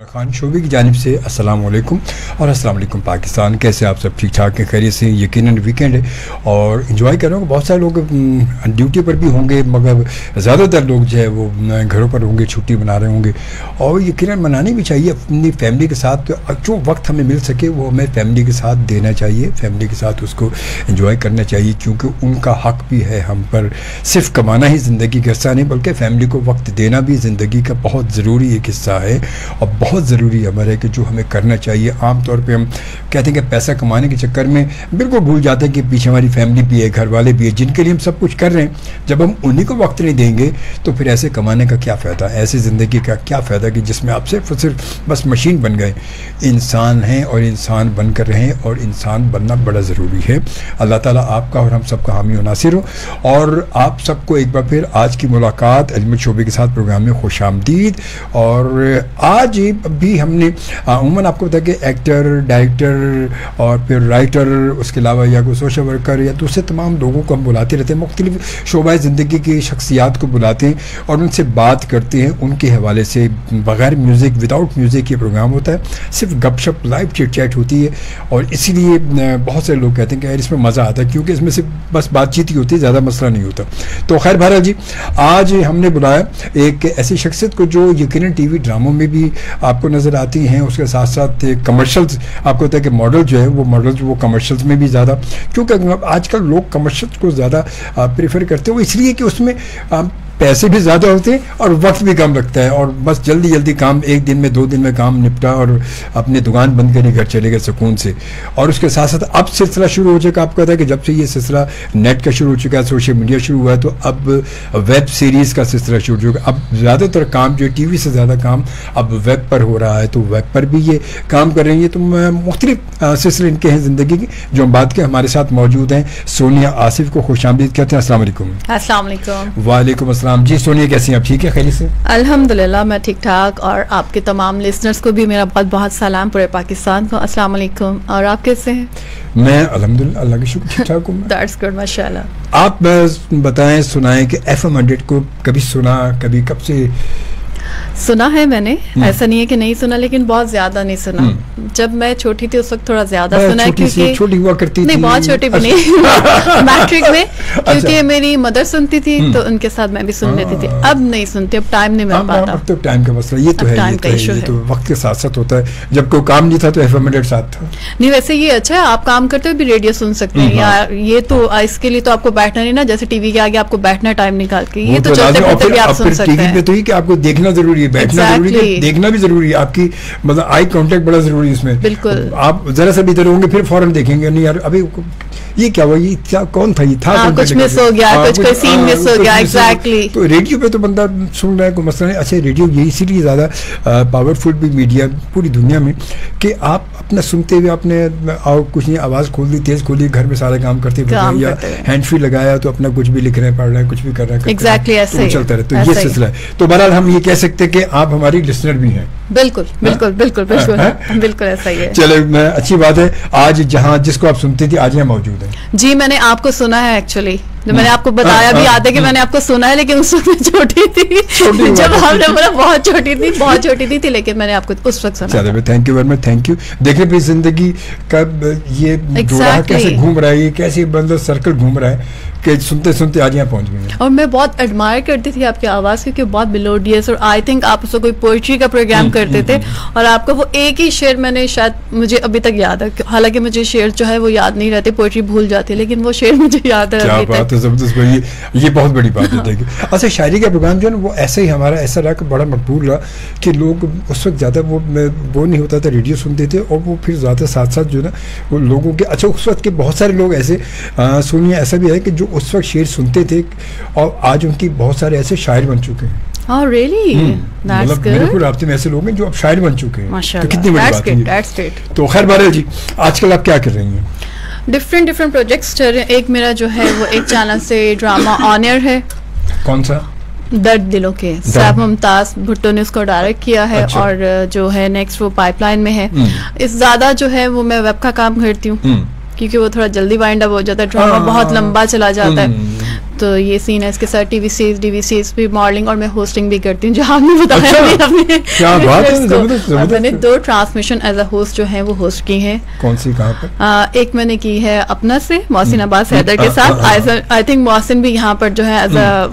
खान शोबी की जानिब से अस्सलाम वालेकुम और अस्सलाम वालेकुम पाकिस्तान। कैसे आप सब ठीक ठाक हैं, खैरियत से? यकीनन वीकेंड है और इन्जॉय कर रहे हो। बहुत सारे लोग ड्यूटी पर भी होंगे मगर ज़्यादातर लोग जो है वो घरों पर होंगे, छुट्टी मना रहे होंगे और यकीनन मनानी भी चाहिए अपनी फैमिली के साथ। जो वक्त हमें मिल सके वो हमें फैमिली के साथ देना चाहिए, फैमिली के साथ उसको इन्जॉय करना चाहिए क्योंकि उनका हक भी है हम पर। सिर्फ कमाना ही ज़िंदगी का हिस्सा नहीं बल्कि फैमिली को वक्त देना भी ज़िंदगी का बहुत ज़रूरी एक हिस्सा है और बहुत ज़रूरी अमर है कि जो हमें करना चाहिए। आम तौर पे हम कहते हैं कि पैसा कमाने के चक्कर में बिल्कुल भूल जाते हैं कि पीछे हमारी फैमिली भी है, घर वाले भी है जिनके लिए हम सब कुछ कर रहे हैं। जब हम उन्हीं को वक्त नहीं देंगे तो फिर ऐसे कमाने का क्या फ़ायदा, ऐसी ज़िंदगी का क्या फ़ायदा कि जिसमें आप सिर्फ बस मशीन बन गए। इंसान हैं और इंसान बन कर रहें और इंसान बनना बड़ा ज़रूरी है। अल्लाह ताला आपका और हम सबका हामी और नासिर हो। और आप सबको एक बार फिर आज की मुलाकात अजमत शोबे के साथ प्रोग्राम में खुश आमदीद। और आज भी हमने उमूमन आपको पता है कि एक्टर, डायरेक्टर और फिर राइटर, उसके अलावा या कोई सोशल वर्कर या दूसरे तमाम लोगों को हम बुलाते रहते हैं, मुख्तलिफ शोबाए ज़िंदगी की शख्सियात को बुलाते हैं और उनसे बात करते हैं उनके हवाले से। बग़ैर म्यूज़िक, विदाउट म्यूज़िक ये प्रोग्राम होता है, सिर्फ गपशप लाइव चिट चैट होती है और इसीलिए बहुत सारे लोग कहते हैं कि यार इसमें मज़ा आता है क्योंकि इसमें सिर्फ बस बातचीत ही होती है, ज़्यादा मसला नहीं होता। तो खैर बहरहाल जी, आज हमने बुलाया एक ऐसी शख्सियत को जो यकीनन टीवी ड्रामों में भी आपको नज़र आती हैं, उसके साथ साथ कमर्शियल्स, आपको पता है कि मॉडल जो है वो मॉडल्स वो कमर्शियल्स में भी ज़्यादा, क्योंकि आजकल लोग कमर्शियल्स को ज़्यादा प्रेफर करते हैं। वो इसलिए कि उसमें पैसे भी ज़्यादा होते हैं और वक्त भी कम लगता है और बस जल्दी जल्दी काम, एक दिन में 2 दिन में काम निपटा और अपनी दुकान बंद करके घर चले गए सुकून से। और उसके साथ साथ अब सिलसिला शुरू हो चुका, आपको पता है कि जब से ये सिलसिला नेट का शुरू हो चुका है, सोशल मीडिया शुरू हुआ है, तो अब वेब सीरीज़ का सिलसिला शुरू हो चुका है। अब ज़्यादातर काम जो टीवी से ज़्यादा काम अब वेब पर हो रहा है, तो वेब पर भी ये काम कर रही है। तो मुख्तलिफ सिलसिले इनके हैं ज़िंदगी के जो हम बात के हमारे साथ मौजूद हैं। सोनिया आसिफ को खुश आमदीद कहते हैं। अस्सलाम वालेकुम। अस्सलाम वालेकुम। वालेकुम अस्सलाम। जी सोनिया, कैसी हैं आप? ठीक है, खैरियत से? अल्हम्दुलिल्लाह मैं ठीक ठाक और आपके तमाम लिसनर्स को भी मेरा बहुत बहुत सलाम, पूरे पाकिस्तान को अस्सलाम वालेकुम। और आप कैसे हैं? मैं अल्हम्दुलिल्लाह अल्लाह के शुक्र ठीक ठाक हूँ। दैट्स गुड, माशाल्लाह। आप बताएं, सुनाएं कि FM 100 को कभी सुना, कभी कब से सुना है मैंने, ऐसा नहीं है कि नहीं सुना, लेकिन बहुत ज्यादा नहीं सुना। जब मैं छोटी थी उस वक्त थोड़ा ज्यादा सुना है क्योंकि छोटी हुआ करती थी। नहीं, बहुत छोटी भी नहीं, मैट्रिक में, क्योंकि मेरी मदर सुनती थी तो उनके साथ मैं भी सुन लेती थी। अब नहीं सुनती, अब टाइम नहीं मिल पाता। अब तो टाइम का मसला, ये तो है, ये तो वक्त के साथ साथ होता है। जब कोई काम नहीं था तो FM 100 साथ था। नहीं, वैसे ये अच्छा है, आप काम करते हुए भी रेडियो सुन सकते हैं यार। ये तो इसके लिए तो आपको बैठना नहीं ना, जैसे टीवी के आगे आपको बैठना टाइम निकाल के, ये तो चलते फिरते भी आप सुन सकते हैं। टीवी पे तो ही कि आपको देखना जरूरी है, बैठना जरूरी है, देखना भी जरूरी है। आपकी मतलब आई कांटेक्ट बड़ा जरूरी है इसमें। बिल्कुल, आप जरा सा भी इधर होंगे फिर फौरन देखेंगे, नहीं यार अभी ये क्या हुआ, ये क्या, कौन था, ये था, कुछ मिस हो गया, कुछ कोई सीन मिस हो गया। एग्जैक्टली। तो रेडियो पे तो बंदा सुन रहा है, कोई मसला नहीं। अच्छा, रेडियो ये इसीलिए ज़्यादा पावरफुल भी मीडिया पूरी दुनिया में कि आप अपना सुनते हुए आपने और कुछ नहीं, आवाज़ खोल दी, तेज़ खोली, घर में सारे काम करते हुए या हैंड फ्री लगाया तो अपना कुछ भी लिख रहे हैं, पढ़ रहे हैं, कुछ भी कर रहे हैं। एग्जैक्टली, ऐसे चलता रहे। तो ये सिलसिला है। तो बहरहाल हम ये कह सकते हैं कि आप हमारी लिसनर भी हैं। बिल्कुल बिल्कुल बिल्कुल बिल्कुल बिल्कुल ऐसा ही है। चलो, अच्छी बात है। आज जहाँ जिसको आप सुनती थी आज यहाँ मौजूद है। जी, मैंने आपको सुना है एक्चुअली, जो मैंने आपको बताया भी याद है कि मैंने आपको सुना है, लेकिन उस वक्त मैं छोटी थी, जब आपने बोला बहुत छोटी थी, लेकिन मैंने आपको उस वक्त सुना। चलो, thank you very much, thank you. देखिए अपनी जिंदगी का ये जोड़ा कैसे घूम रहा है, ये कैसे बंदा सर्कल घूम रहा है कि सुनते सुनते आज यहाँ पहुंच गए। और मैं बहुत एडमायर करती थी आपकी आवाज़ क्योंकि बहुत मेलोडियस, और आई थिंक आप उसको कोई पोइट्री का प्रोग्राम करते थे और आपका वो एक ही शेर मैंने शायद मुझे अभी तक याद है, हालांकि मुझे शेर जो है वो याद नहीं रहते, पोइट्री भूल जाती, लेकिन वो शेर मुझे याद है। क्या बात है, जबरदस्त भाई, ये बहुत बड़ी बात है। देखिए अच्छा, शायरी का प्रोग्राम जो है वो ऐसे ही हमारा ऐसा रहा कि बड़ा मकबूल रहा कि लोग उस वक्त ज़्यादा वो नहीं होता था, रेडियो सुनते थे और वो फिर ज़्यादा साथ साथ जो है ना वो लोगों के, अच्छा उस वक्त के बहुत सारे लोग ऐसे सुनिए, ऐसा भी है कि जो उस वक्त शेर सुनते थे और आज उनकी बहुत सारे ऐसे शायर बन चुके हैं। Oh, really? That's good. मेरे को राब्ते में ऐसे लोग हैं जो अब शायर बन चुके हैं। माशाल्लाह, तो कितनी बड़ी बात है। That's great. तो खैर बहरहाल जी, आजकल आप क्या कर रही हैं? डिफरेंट प्रोजेक्ट्स चल रहे हैं। एक मेरा जो है वो एक चैनल से ड्रामा ऑन एयर है। कौन सा? दर्द दिलों के, साहब मुमताज भुट्टो ने उसको डायरेक्ट किया है। अच्छा। और जो है नेक्स्ट वो पाइपलाइन में है। इस ज़्यादा जो है वो मैं वेब का काम करती हूँ क्योंकि वो थोड़ा जल्दी वाइंड अप हो जाता है, ड्रामा बहुत लंबा चला जाता है। तो ये सीन है। इसके साथ टीवी सीरीज, डीवी सीरीज भी, मॉडलिंग, और मैं होस्टिंग भी करती हूँ, जो आपने बताया। अच्छा, क्या बात है, जबरदस्त। मैंने 2 ट्रांसमिशन एज अ होस्ट जो है वो होस्ट की हैं। कौन सी, कहाँ पर? एक मैंने की है अपना से मोहसिन अब्बास हैदर के साथ। आई थिंक मोहसिन भी यहाँ पर जो है एज अ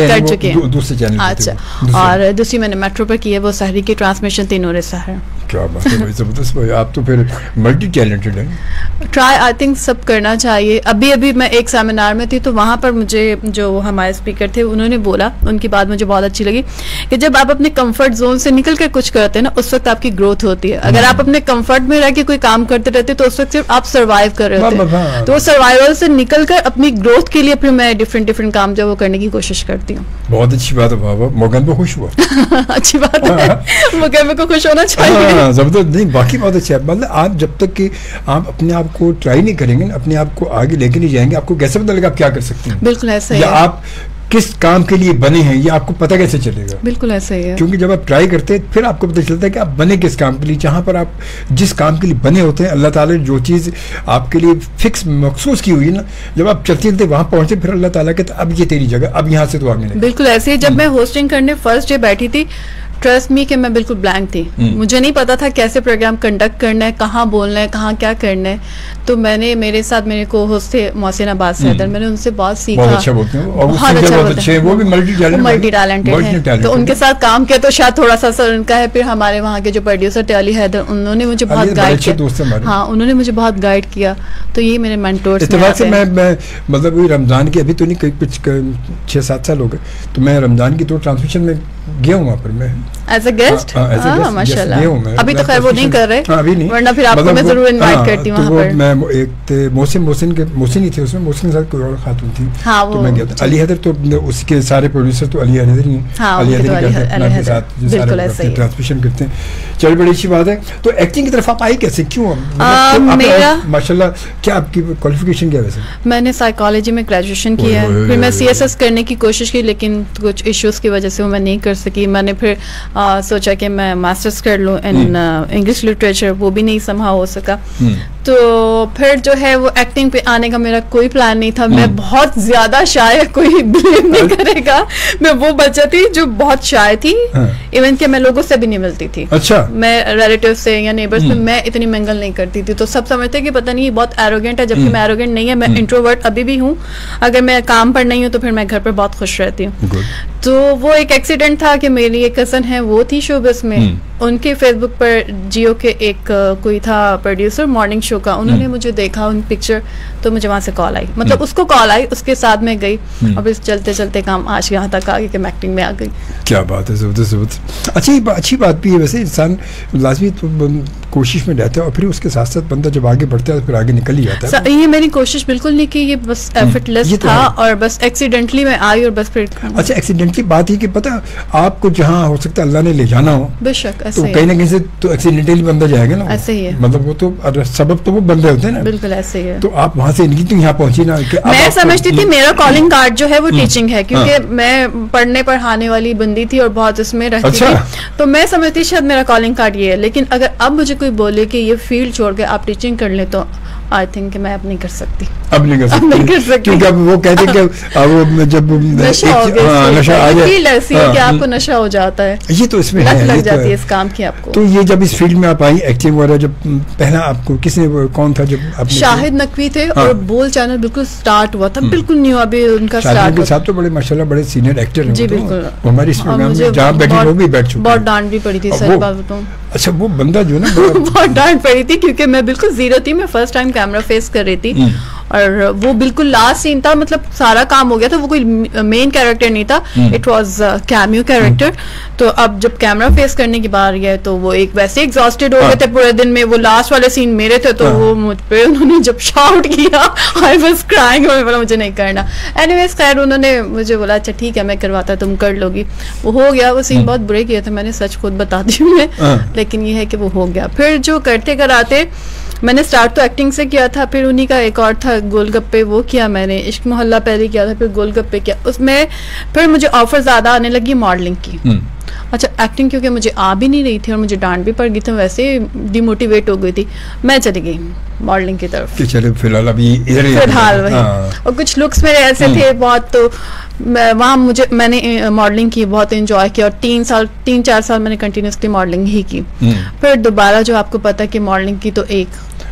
कर चुके हैं दूसरे चैनल। अच्छा, और दूसरी मैंने मेट्रो पर की है, वो सहरी की ट्रांसमिशन 3 रिसा है। क्या बात है, जबरदस्त। आप तो फिर मल्टी टैलेंटेड हैं। ट्राई आई थिंक सब करना चाहिए। अभी मैं एक सेमिनार में थी, तो वहाँ पर मुझे जो हमारे स्पीकर थे उन्होंने बोला, उनकी बात मुझे बहुत अच्छी लगी, कि जब आप अपने कंफर्ट जोन से निकल कर कुछ करते हैं ना, उस वक्त आपकी ग्रोथ होती है। अगर आप अपने कंफर्ट में रह के कोई काम करते रहते तो उस वक्त सिर्फ आप सर्वाइव कर रहे होते हैं। तो सर्वाइवल से निकल कर अपनी ग्रोथ के लिए फिर मैं डिफरेंट काम जो वो करने की कोशिश करती हूँ। बहुत अच्छी बात है बाबा, मोगन पे खुश हुआ। अच्छी बात है, मोगन पे को खुश होना चाहिए। जबरदस्त। नहीं, बाकी बहुत अच्छा है। मतलब आप जब तक कि आप अपने आप को ट्राई नहीं करेंगे, अपने आप को आगे लेके नहीं जाएंगे, आपको कैसे पता लगेगा आप क्या कर सकते हैं? बिल्कुल ऐसा ही है। या आप किस काम के लिए बने हैं ये आपको पता कैसे चलेगा? बिल्कुल ऐसा ही है। क्योंकि जब आप ट्राई करते हैं फिर आपको पता चलता है कि आप बने किस काम के लिए। जहां पर आप जिस काम के लिए बने होते हैं, अल्लाह ताला ने जो चीज़ आपके लिए फिक्स मखसूस की हुई है ना, जब आप चलते चलते वहां पहुंचे, फिर अल्लाह ताला कहता है अब ये तेरी जगह, अब यहाँ से तो आगे नहीं। बिल्कुल ऐसे ही। जब मैं होस्टिंग करने फर्स्ट डे बैठी थी, ट्रस्ट मी कि मैं बिल्कुल ब्लैंक थी। मुझे नहीं पता था कैसे प्रोग्राम कंडक्ट करना है, कहाँ बोलना है, कहाँ क्या करना है। तो मेरे साथ मेरे को होस्ट थे मोहसिन अब्बास हैदर, मैंने उनसे बहुत सीखा। बहुत अच्छा बोलते हैं, और बहुत अच्छा बोलते हैं। वो भी मल्टी टैलेंटेड है। तो उनके साथ काम किया तो शायद थोड़ा सा असर उनका है। फिर हमारे वहाँ के जो प्रोड्यूसर थे अली हैदर, उन्होंने मुझे बहुत गाइड किया। हाँ, उन्होंने मुझे बहुत गाइड किया। तो ये मेरे मेंटोर्स से मैं मतलब रमजान की, अभी तो नहीं, कुछ 6-7 साल हो गए, तो मैं रमजान की 2 ट्रांसमिशन में गया हूँ वहाँ पर, मैं एज अ गेस्ट। माशाल्लाह। अभी तो खैर वो नहीं कर रहे, अभी नहीं, वरना फिर आपको मैं जरूर इनवाइट करती हूँ वहाँ पर। मैं एक मोहसिन ही थे उसमें, मोहसिन के साथ कोई और खातून थी। हाँ, तो मैं गया था। अली हैदर तो उसके सारे प्रोड्यूसर तो अली हैदर ही हैं। अली हैदर के साथ जो सारे ट्रांसमिशन करते हैं। चलिए, बड़ी अच्छी बात है। तो एक्टिंग की तरफ आप आई कैसे, क्यों? माशाल्लाह, क्या आपकी क्वालिफिकेशन क्या है वैसे? मैंने साइकोलॉजी में ग्रेजुएशन किया है, फिर मैं CSS करने की कोशिश की, लेकिन कुछ इश्यूज की वजह से वो मैं नहीं कर सकी। मैंने फिर सोचा कि मैं मास्टर्स कर लूँ इन इंग्लिश लिटरेचर, वो भी नहीं संभव हो सका। तो फिर जो है वो एक्टिंग पे आने का मेरा कोई प्लान नहीं था। मैं बहुत ज्यादा शाय, कोई बिलीव नहीं करेगा, मैं वो बच्चा थी जो बहुत शाय थी। इवन कि मैं लोगों से भी नहीं मिलती थी। अच्छा। मैं रिलेटिव से या नेबर्स से मैं इतनी मिंगल नहीं करती थी। तो सब समझते कि पता नहीं ये बहुत एरोगेंट है, जबकि मैं एरोगेंट नहीं है। मैं इंट्रोवर्ट अभी भी हूँ। अगर मैं काम पर नहीं हूँ तो फिर मैं घर पर बहुत खुश रहती हूँ। तो वो एक एक्सीडेंट था कि मेरी एक कजन है, वो थी शोबिस में। उनके फेसबुक पर जियो के एक कोई था प्रोड्यूसर मॉर्निंग शो का, उन्होंने मुझे देखा उन पिक्चर, तो मुझे वहां से कॉल आई, मतलब उसको कॉल आई, उसके साथ में गई, और फिर चलते चलते काम आज यहाँ तक आ गई कि मैं एक्टिंग में आ गई। क्या बात है, जबरदस्त। अच्छी बात भी है वैसे। इंसान लाजमी तो कोशिश में रहता है, और फिर उसके साथ साथ बंदा जब आगे बढ़ता है तो फिर आगे निकल ही जाता है। ये मेरी कोशिश बिल्कुल नहीं की, ये बस एफर्टलेस था, और बस एक्सीडेंटली में आई और बस फिर। अच्छा, एक्सीडेंटली बात ही कि पता आपको जहाँ हो सकता है अल्लाह ने ले जाना हो, बेशक तो कहीं ना कहीं से तो एक्सीडेंटली बंदा जाएगा ना। ऐसे ही है, मतलब वो तो सबब तो वो बंदे होते हैं ना। बिल्कुल ऐसे ही है। तो आप वहाँ से निकली तो यहाँ पहुंची ना। मैं समझती थी मेरा कॉलिंग कार्ड जो है वो टीचिंग है, क्योंकि मैं पढ़ने पढ़ाने वाली बंदी थी और बहुत इसमें रहती थी, तो मैं समझती शायद मेरा कॉलिंग कार्ड ये है। लेकिन अगर अब मुझे कोई बोले कि ये फील्ड छोड़ के आप टीचिंग कर ले, तो आई थिंक मैं अब नहीं कर सकती। अब नहीं कर सकती क्योंकि अब वो कहते हैं कि अब जब नशा आ जाए कि आपको नशा हो जाता है, ये तो इसमें लग जाती है इस काम की आपको। तो ये जब इस फील्ड में आप आई एक्टिंग वगैरह, जब पहला आपको किसने, कौन था जब? शाहिद नकवी थे, और बोल चैनल बिल्कुल स्टार्ट हुआ था, बिल्कुल न्यू अभी उनका स्टार्ट। के साथ तो बड़े माशाल्लाह बड़े सीनियर एक्टर हैं जी, बिल्कुल। हमारे इस प्रोग्राम में जहाँ बैठे वो भी बैठ चुके, बहुत डांट भी पड़ी थी, सही बात बताऊं। अच्छा, वो बंदा जो ना बहुत डांट पड़ी थी, क्योंकि मैं बिल्कुल जीरो थी, मैं फर्स्ट टाइम कैमरा फेस कर रही थी, और वो बिल्कुल लास्ट सीन था, मतलब सारा काम हो गया था, वो कोई मेन कैरेक्टर नहीं था, इट वाज कैमियो कैरेक्टर। तो अब जब कैमरा फेस करने की बारी है, तो वो एक वैसे एग्जॉस्टेड हो गए थे पूरे दिन में, वो लास्ट वाले सीन मेरे थे, तो वो मुझ पे उन्होंने जब शाउट किया, आई वाज क्राइंग, मैंने बोला मुझे नहीं करना। एनीवेज खैर उन्होंने मुझे बोला अच्छा ठीक है मैं करवाता, तुम कर लोगी। वो हो गया, वो सीन बहुत बुरे किए थे, मैंने सच खुद बताती हूँ मैं, लेकिन ये है कि वो हो गया। फिर जो करते कराते मैंने स्टार्ट तो एक्टिंग से किया था, फिर उन्हीं का एक और था गोलगप्पे, वो किया मैंने, इश्क मोहल्ला पहले किया था, फिर गोलगप्पे किया, उसमें फिर मुझे ऑफर ज्यादा आने लगी मॉडलिंग की। अच्छा, एक्टिंग क्योंकि मुझे आ भी नहीं रही थी और मुझे डांट भी पड़ गई थी, वैसे डिमोटिवेट हो गई थी, मैं चली गई मॉडलिंग की तरफ। कि चलो फिलहाल अभी इधर ही फिलहाल वही। और कुछ लुक्स मेरे ऐसे थे बहुत, तो वहाँ मैंने मॉडलिंग की, बहुत एंजॉय किया और 3-4 साल मैंने कंटिन्यूसली मॉडलिंग ही की। फिर दोबारा जो आपको पता है कि मॉडलिंग की तो एक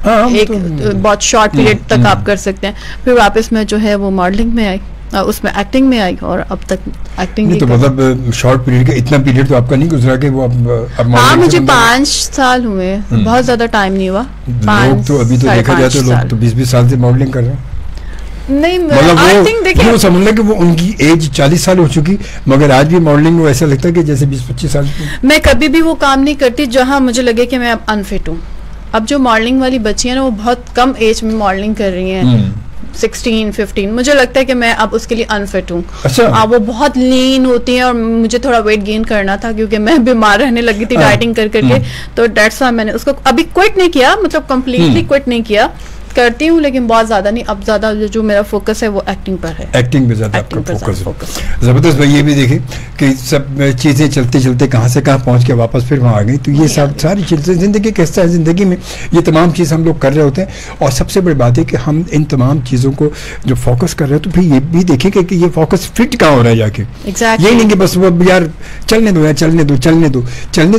बहुत शॉर्ट पीरियड तक आप कर सकते हैं, फिर वापस मैं जो है वो मॉडलिंग में आई, उसमें एक्टिंग में आई और अब तक एक्टिंग ही। तो मतलब शॉर्ट पीरियड का इतना पीरियड तो आपका नहीं गुजरा कि वो अब हाँ, मुझे 5 साल हुए, बहुत ज्यादा टाइम नहीं हुआ। लोग तो अभी तो देखा जाए तो लोग तो 20-20 साल से मॉडलिंग कर रहे हैं। नहीं, मतलब आई थिंक देखिए वो समझ लें कि वो उनकी एज 40 साल हो चुकी, मगर आज भी मॉडलिंग में ऐसा लगता है कि जैसे 20-25 साल की। मैं कभी भी वो काम नहीं करती जहाँ मुझे लगे कि मैं अब अनफिट हूँ। अब जो मॉडलिंग वाली बच्ची है ना, वो बहुत कम एज में मॉडलिंग कर रही हैं, 16-15, मुझे लगता है कि मैं अब उसके लिए अनफिट हूँ। अच्छा। वो बहुत लीन होती हैं और मुझे थोड़ा वेट गेन करना था क्योंकि मैं बीमार रहने लगी थी डाइटिंग कर करके, तो डेट्स व्हाई मैंने उसको अभी क्विट नहीं किया, मतलब कंप्लीटली क्विट नहीं किया, करती हूँ लेकिन बहुत ज्यादा नहीं। अब ज्यादा जो मेरा फोकस है वो एक्टिंग पर है, एक्टिंग पे ज्यादा आपका फोकस है। जबरदस्त भाई, ये भी देखें कि सब चीजें चलते चलते कहाँ से कहाँ पहुँच के वापस फिर वहाँ आ गई। तो ये सब सारी चीजें जिंदगी कैसा है, जिंदगी में ये तमाम चीज़ हम लोग कर रहे होते हैं। और सबसे बड़ी बात है कि हम इन तमाम चीज़ों को जो फोकस कर रहे हैं, तो फिर ये भी देखें कि ये फोकस फिट कहाँ हो रहा है जाके। Exactly. ये नहीं कि बस वो यार चलने दो यार, चलने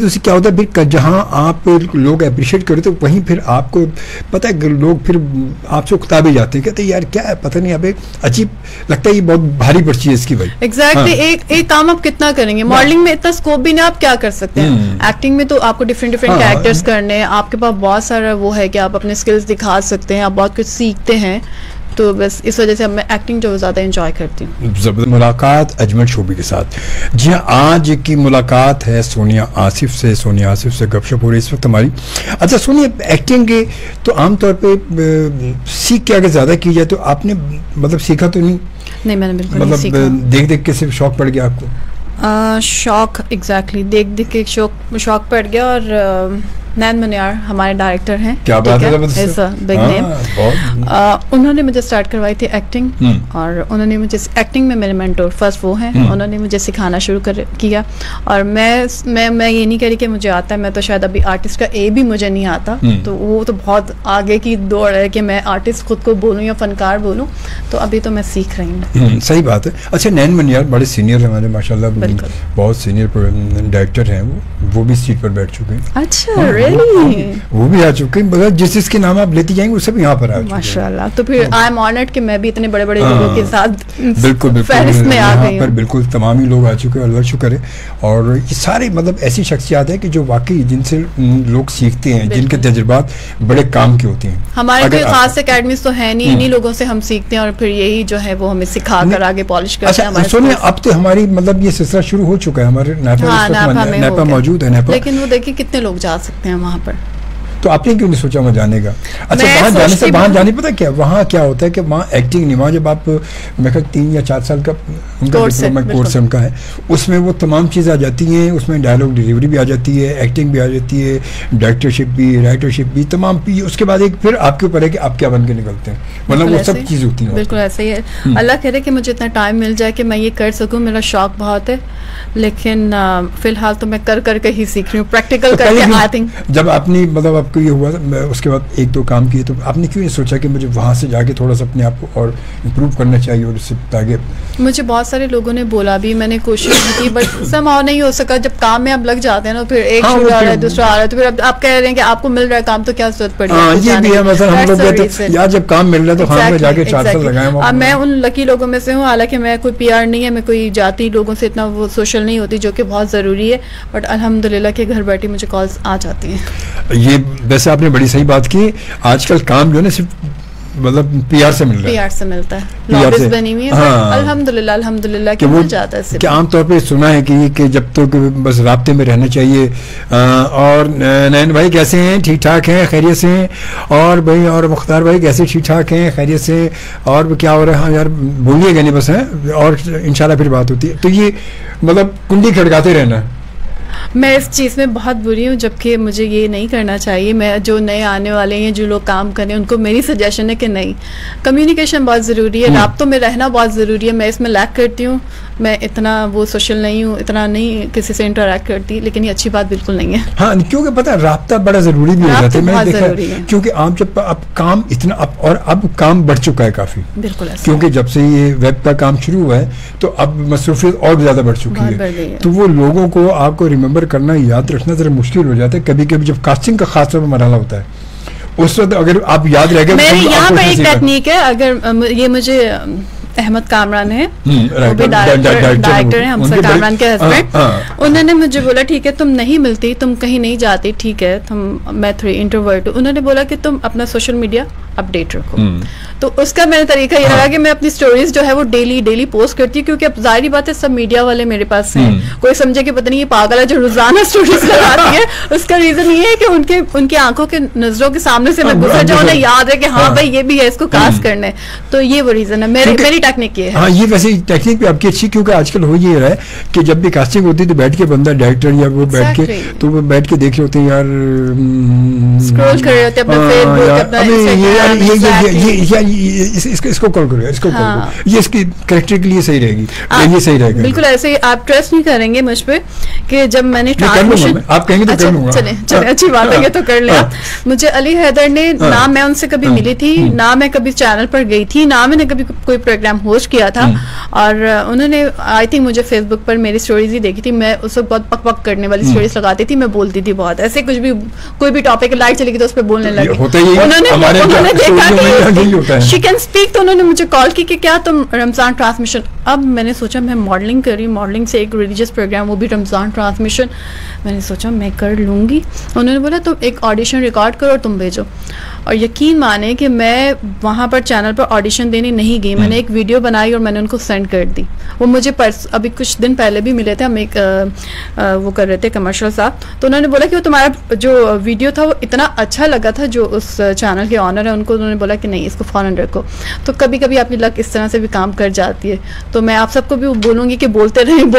दो से क्या होता है, फिर जहाँ आप लोग अप्रिशिएट करें तो वहीं फिर आपको पता है लोग फिर आपसे उकता भी जाते हैं, कहते हैं यार क्या है, पता नहीं, अबे अजीब लगता है, ये बहुत भारी पर्ची है इसकी भाई। एग्जैक्टली। एक काम आप कितना करेंगे, मॉडलिंग में इतना स्कोप भी नहीं, आप क्या कर सकते हैं। एक्टिंग में तो आपको डिफरेंट कैरेक्टर्स करने हैं, आपके पास बहुत सारा वो है कि आप अपने स्किल्स दिखा सकते हैं, आप बहुत कुछ सीखते हैं, तो बस इस वजह से अब मैं एक्टिंग जो ज़्यादा एंजॉय करती हूँ। जबरदस्त मुलाकात अजमल शोभी के साथ। जी हाँ, आज की मुलाकात है सोनिया आसिफ से। सोनिया आसिफ से गपशप हो रही इस वक्त हमारी। अच्छा सोनिया, एक्टिंग के तो आमतौर पे सीख के अगर ज़्यादा की जाए तो आपने मतलब सीखा तो नहीं? नहीं, मैंने बिल्कुल मतलब नहीं सीखा। देख देख के सिर्फ शौक पड़ गया आपको? शौक, एग्जैक्टली, देख देख के शौक पड़ गया। और नैन मनियार हमारे डायरेक्टर हैं, क्या बात है, बिग नेम। उन्होंने मुझे स्टार्ट करवाई थी एक्टिंग, और उन्होंने मुझे एक्टिंग में मेरे मेंटोर फर्स्ट वो हैं, उन्होंने मुझे सिखाना शुरू किया। और मैं ये नहीं कह रही कि मुझे आता है, मैं तो शायद अभी आर्टिस्ट का ए भी मुझे नहीं आता, तो वो तो बहुत आगे की दौड़ है कि मैं आर्टिस्ट खुद को बोलूँ या फनकार बोलूँ, तो अभी तो मैं सीख रही हूँ। सही बात है। अच्छा, नैन मनियार बड़े सीनियर है हमारे माशाल्लाह, बहुत सीनियर डायरेक्टर हैं, वो भी सीट पर बैठ चुके हैं। अच्छा, वो भी आ चुके हैं, मतलब जिस जिसके नाम आप लेती जाएंगे वो सब यहाँ पर आ चुके हैं। माशाल्लाह। तो फिर आई एम ऑनर्ड कि मैं भी इतने बड़े बड़े लोगों के साथ बिल्कुल फहरिस्त में आ गई हूं। बिल्कुल तमाम ही लोग आ चुके हैं, अल्लाह शुक्र है। और ये सारे मतलब ऐसी शख्सियात है कि जो वाकई जिनसे लोग सीखते हैं, जिनके तजुर्बात बड़े काम के होते हैं। हमारे कोई खास एकेडमीज तो है नहीं, इन्हीं लोगों से हम सीखते हैं और फिर यही जो है वो हमें सिखा कर आगे पॉलिश करते हैं। अच्छा सोनिया, अब तो हमारी मतलब ये सिलसिला शुरू हो चुका है, हमारे नैपा मौजूद है, लेकिन वो देखिए कितने लोग जा सकते हैं वहाँ पर। तो आपने क्यों नहीं सोचा वहाँ जाने का? अच्छा, वहाँ जाने पता क्या, वहाँ क्या होता है कि वहाँ एक्टिंग नहीं, वहाँ जब आप मैं कहता 3 या 4 साल का उनका डिप्लोमा कोर्स उनका है, उसमें वो तमाम चीज़ें आ जाती हैं, उसमें डायलॉग डिलीवरी भी आ जाती है, एक्टिंग भी आ जाती है, डायरेक्टरशिप भी, राइटरशिप भी, तमाम उसके बाद एक फिर आपके ऊपर है कि आप क्या बन के निकलते हैं, मतलब वो सब चीज़ होती है। बिल्कुल ऐसे ही है। अल्लाह करे कि मुझे इतना टाइम मिल जाए कि मैं ये कर सकूँ, मेरा शौक बहुत है, लेकिन फिलहाल तो मैं कर करके ही सीख रही हूँ, प्रैक्टिकल करके। आई थिंक जब आपने मतलब आपको ये हुआ उसके बाद 1-2 काम किए, तो आपने क्यों ये सोचा कि मुझे वहाँ से जाके थोड़ा सा अपने आप को और इम्प्रूव करना चाहिए, और इससे ताकि मुझे बहुत सारे लोगों ने बोला भी, मैंने कोशिश की, बट समहाउ नहीं हो सका। जब काम में आप लग जाते हैं ना, फिर एक शूट आ रहा है, दूसरा आ रहा है, तो फिर अब आप कह रहे हैं कि आपको मिल रहा है काम, तो क्या जरूरत पड़ी? ये भी है, मतलब हम लोग कहते हैं यार जब काम मिल रहा है तो हम में जाके 4 साल लगाएं। अब मैं उन लकी लोगों में से हूँ, हालांकि मैं कोई PR नहीं है, मैं कोई जाती लोगों से इतना वो सोशल नहीं होती, जो कि बहुत ज़रूरी है, बट अल्हम्दुलिल्लाह के घर बैठी मुझे कॉल्स आ जाती हैं। ये वैसे आपने बड़ी सही बात की, आजकल काम जो है ना सिर्फ मतलब PR से मिल रहा है, PR से मिलता है, लॉबीज बनी हुई है। हाँ। अल्हम्दुलिल्लाह कि मिल जाता है। कि आमतौर पे सुना है कि जब तो बस राब्ते में रहना चाहिए। और नैन भाई कैसे हैं? ठीक ठाक हैं, खैरियत से हैं? और भाई और मुख्तार भाई कैसे ठीक ठाक हैं, खैरियत से? और क्या हो रहा है? हाँ यार बोलिएगा नहीं बस, हैं, और इंशाल्लाह फिर बात होती है। तो ये मतलब कुंडी खड़काते रहना। मैं इस चीज़ में बहुत बुरी हूँ, जबकि मुझे ये नहीं करना चाहिए। मैं जो नए आने वाले हैं, जो लोग काम कर रहे हैं, उनको मेरी सजेशन है कि नहीं, कम्युनिकेशन बहुत ज़रूरी है, राब्तों में रहना बहुत ज़रूरी है। मैं इसमें लैक करती हूँ, मैं इतना वो सोशल नहीं हूँ, इतना नहीं किसी से इंटरेक्ट करती, लेकिन ये अच्छी बात बिल्कुल नहीं है। हाँ, क्योंकि पता है राब्ता बड़ा जरूरी भी हो जाता है, मैंने देखा, क्योंकि आप जब अब काम इतना और अब काम बढ़ चुका है काफी, बिल्कुल, क्योंकि जब से ये वेब का काम शुरू हुआ है तो अब मसरूफियत और ज्यादा बढ़ चुकी है, तो वो लोगों को आपको रिमेम्बर करना, याद रखना जरा मुश्किल हो जाता है। कभी कभी जब कास्टिंग का खास मरहला होता है उस वक्त अगर आप याद रह गए, मेरी यहाँ पे एक टेक्निक है, अगर ये मुझे अहमद कामरान है, वो भी डायरेक्टर है, हमसर कामरान के हस्बैंड, उन्होंने मुझे बोला ठीक है तुम नहीं मिलती, तुम कहीं नहीं जाती, ठीक है मैं थोड़ी इंट्रोवर्ट हूँ, उन्होंने बोला कि तुम अपना सोशल मीडिया अपडेट रखो। तो उसका मेरा तरीका ये रहा कि मैं अपनी स्टोरीज जो है वो डेली पोस्ट करती हूँ, क्योंकि अब जाहिर बात है सब मीडिया वाले मेरे पास हैं, कोई समझे कि पता नहीं ये पागल है जो रोजाना स्टोरीज लगाती है। उसका रीजन ये है कि उनकी आंखों के नजरों के सामने से मैं गुजर जाऊँ, उन्हें याद है कि हाँ भाई ये भी है, इसको कास्ट करना है, तो ये वो रीजन है, मेरी टेक्निक ये है। हाँ, ये वैसे टेक्निक भी आपकी अच्छी, क्योंकि आजकल हो ये रहा है कि जब भी कास्टिंग होती है तो बैठ के बंदा डायरेक्टर या वो बैठ के तो वो बैठ के देख रहे होते हैं, यार स्क्रॉल कर रहे होते हैं अपना फेसबुक, अपना इसको कॉल करो, इसको कॉल करो, ये इसकी कैरेक्टर के लिए सही रहेगी, ये सही रहेगा। बिल्कुल ऐसे ही आप ट्रस्ट नहीं करेंगे मुझ पे कि जब मैंने ट्रांसमिशन, आप कहेंगे तो कर लूंगा, चले अच्छी बात है, तो कर लिया। मुझे अली हैदर ने, ना मैं उनसे कभी मिली थी, ना मैं कभी चैनल पर गई थी, ना मैंने कभी कोई प्रोग्राम होस्ट किया था, और उन्होंने आई थिंक मुझे फेसबुक पर मेरी स्टोरीज ही देखी थी, मैं उस वक्त बहुत पक करने वाली स्टोरीज लगाती थी, मैं बोलती थी बहुत, ऐसे कुछ भी कोई भी टॉपिक लाइट चलेगी तो उस पर बोलने लगी। उन्होंने देखा कि शी कैन स्पीक, तो उन्होंने मुझे कॉल की कि क्या तुम रमजान ट्रांसमिशन, अब मैंने सोचा मैं मॉडलिंग कर रही, मॉडलिंग से एक रिलीजियस प्रोग्राम, वो भी रमजान ट्रांसमिशन, मैंने सोचा मैं कर लूँगी। उन्होंने बोला तुम एक ऑडिशन रिकॉर्ड करो और तुम भेजो, और यकीन माने कि मैं वहाँ पर चैनल पर ऑडिशन देने नहीं गई, मैंने एक वीडियो बनाई और मैंने उनको सेंड कर दी। वो मुझे अभी कुछ दिन पहले भी मिले थे, हम एक वो कर रहे थे कमर्शियल साहब, तो उन्होंने बोला कि वो तुम्हारा जो वीडियो था वो इतना अच्छा लगा था, जो उस चैनल के ऑनर है उनको, उन्होंने बोला कि नहीं इसको फौरन रखो। तो कभी कभी आपकी लक इस तरह से भी काम कर जाती है, तो मैं आप सबको भी बोलूँगी कि बोलते रहें,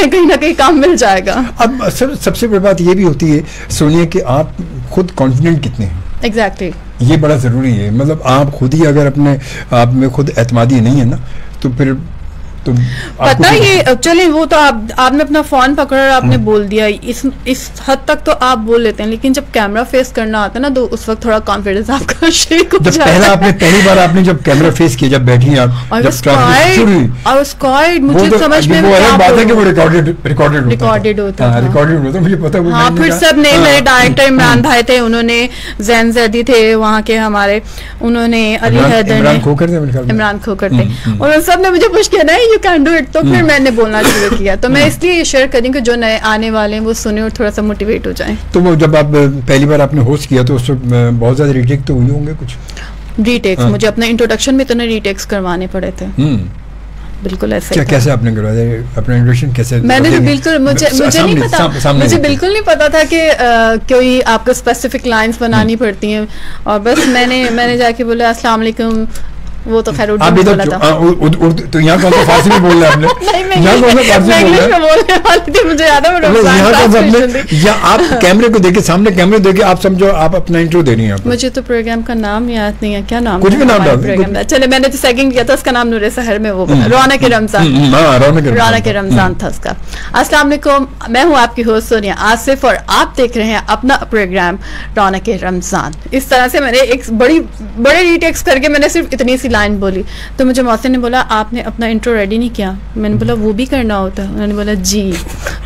कहीं ना कहीं काम मिल जाएगा। अब सबसे बड़ी बात ये भी होती है सोनिया कि आप खुद कॉन्फिडेंट कितने हैं। एग्जैक्टली, ये बड़ा ज़रूरी है, मतलब आप खुद ही अगर अपने आप में खुद एतमादी नहीं है ना, तो फिर तो पता ये चले वो तो आपने अपना फोन पकड़ा और आपने बोल दिया, इस हद तक तो आप बोल लेते हैं, लेकिन जब कैमरा फेस करना आता है ना तो उस वक्त थोड़ा कॉन्फिडेंस आपका शेक हो जाता है। पहली बार आपने जब कैमरा फेस किया, जब बैठी आप, मुझे समझ में बात है कि वो रिकॉर्डेड होता है, मुझे पता है। हाँ, फिर सब ने, मेरे डायरेक्टर इमरान भाई थे, उन्होंने जैन जैदी थे वहाँ के हमारे, उन्होंने अली हैदर ने, इमरान खोकर थे, और सब ने मुझे पूछ किया ना यू कैन डू इट, तो फिर मैंने बोलना शुरू किया। तो मैं इसलिए ये शेयर करी कि जो नए आने वाले हैं वो सुने और थोड़ा सा मोटिवेट हो जाएं। तो वो जब आप पहली बार आपने होस्ट किया तो उस बहुत ज्यादा रीटेक तो हुए होंगे, कुछ रीटेक्स मुझे अपने इंट्रोडक्शन में इतने रीटेक्स करवाने पड़े थे। बिल्कुल ऐसे क्या, कैसे आपने करवाया अपना इंट्रोडक्शन कैसे? मैंने तो बिल्कुल मुझे नहीं पता, मुझे बिल्कुल नहीं पता था कि कोई आपको स्पेसिफिक लाइंस बनानी पड़ती हैं, और बस मैंने जाके बोला अस्सलाम वालेकुम, वो तो खैर उर्दू में बोला था। तो यहाँ कौन सा फारसी में बोल रहे हैं आपने? यहाँ कौन सा फारसी में बोलने वाली थी, मुझे याद है। या आप कैमरे को देखे, सामने कैमरे देखे आप समझो आप अपना इंट्रो दे रही हैं। मुझे तो प्रोग्राम का नाम याद नहीं है, क्या नाम, कुछ भी नाम डाल। चले, मैंने तो सेकंड किया था, उसका नाम नूरे सहर में वो रौनक रमजान, रौनक रमजान था उसका। अस्सलाम वालेकुम, मैं हूँ आपकी होस्ट सोनिया आसिफ और आप देख रहे हैं अपना प्रोग्राम रौनक रमजान। इस तरह से मैंने एक बड़े रीटेक्स करके मैंने सिर्फ इतनी सी लाइन बोली, तो मुझे मौसी ने बोला आपने अपना इंट्रो रेडी नहीं किया। मैंने बोला वो भी करना होता है? उन्होंने बोला जी।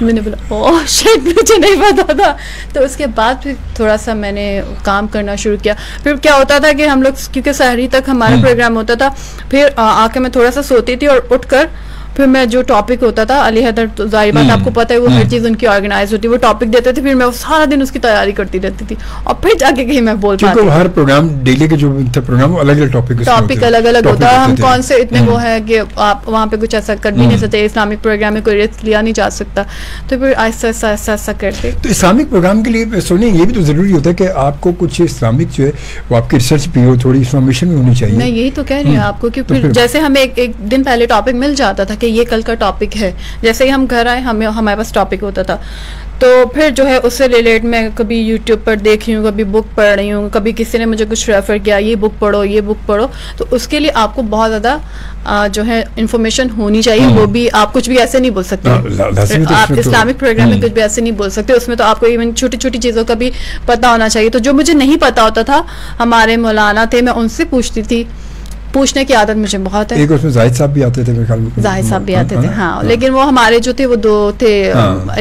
मैंने बोला ओह शिट, मुझे नहीं पता था। तो उसके बाद फिर थोड़ा सा मैंने काम करना शुरू किया। फिर क्या होता था कि हम लोग, क्योंकि सहरी तक हमारा प्रोग्राम होता था, फिर आके मैं थोड़ा सा सोती थी और उठकर फिर मैं जो टॉपिक होता था, अली हैदर तो जाहिर बात आपको पता है वो हर चीज उनकी ऑर्गेनाइज होती है, वो टॉपिक देते थे, फिर मैं सारा दिन उसकी तैयारी करती रहती थी और फिर जाके कहीं मैं बोल पाती। हर प्रोग्राम डेली के जो प्रोग्राम अलग अलग टॉपिक अलग अलग होता है। हम कौन से इतने वो है कि आप वहाँ पे कुछ ऐसा कर भी नहीं सकते, इस्लामिक प्रोग्राम में कोई रिस्क लिया नहीं जा सकता, तो फिर ऐसा ऐसा करते। तो इस्लामिक प्रोग्राम के लिए सोनिया ये भी तो जरूरी होता है कि आपको कुछ इस्लामिक जो है वो आपकी रिसर्च भी हो, थोड़ी इन्फॉर्मेशन भी होनी चाहिए। मैं यही तो कह रही हूँ आपको कि फिर जैसे हमें एक दिन पहले टॉपिक मिल जाता था कि ये कल का टॉपिक है। जैसे ही हम घर आए हमारे पास टॉपिक होता था, तो फिर जो है उससे रिलेट मैं कभी यूट्यूब पर देख रही हूँ, कभी बुक पढ़ रही हूँ, कभी किसी ने मुझे कुछ रेफर किया, ये बुक पढ़ो ये बुक पढ़ो, तो उसके लिए आपको बहुत ज़्यादा जो है इंफॉर्मेशन होनी चाहिए। वो भी आप कुछ भी ऐसे नहीं बोल सकते, आप इस्लामिक प्रोग्राम में कुछ भी ऐसे नहीं बोल सकते, उसमें तो आपको इवन छोटी छोटी चीज़ों का भी पता होना चाहिए। तो जो मुझे नहीं पता होता था, हमारे मौलाना थे, मैं उनसे पूछती थी, पूछने की आदत मुझे बहुत है। एक उसमें जाहिद साहब भी आते थे मेरे ख्याल में, जाहिद साहब भी आते थे, हाँ, लेकिन वो हमारे जो थे वो दो थे,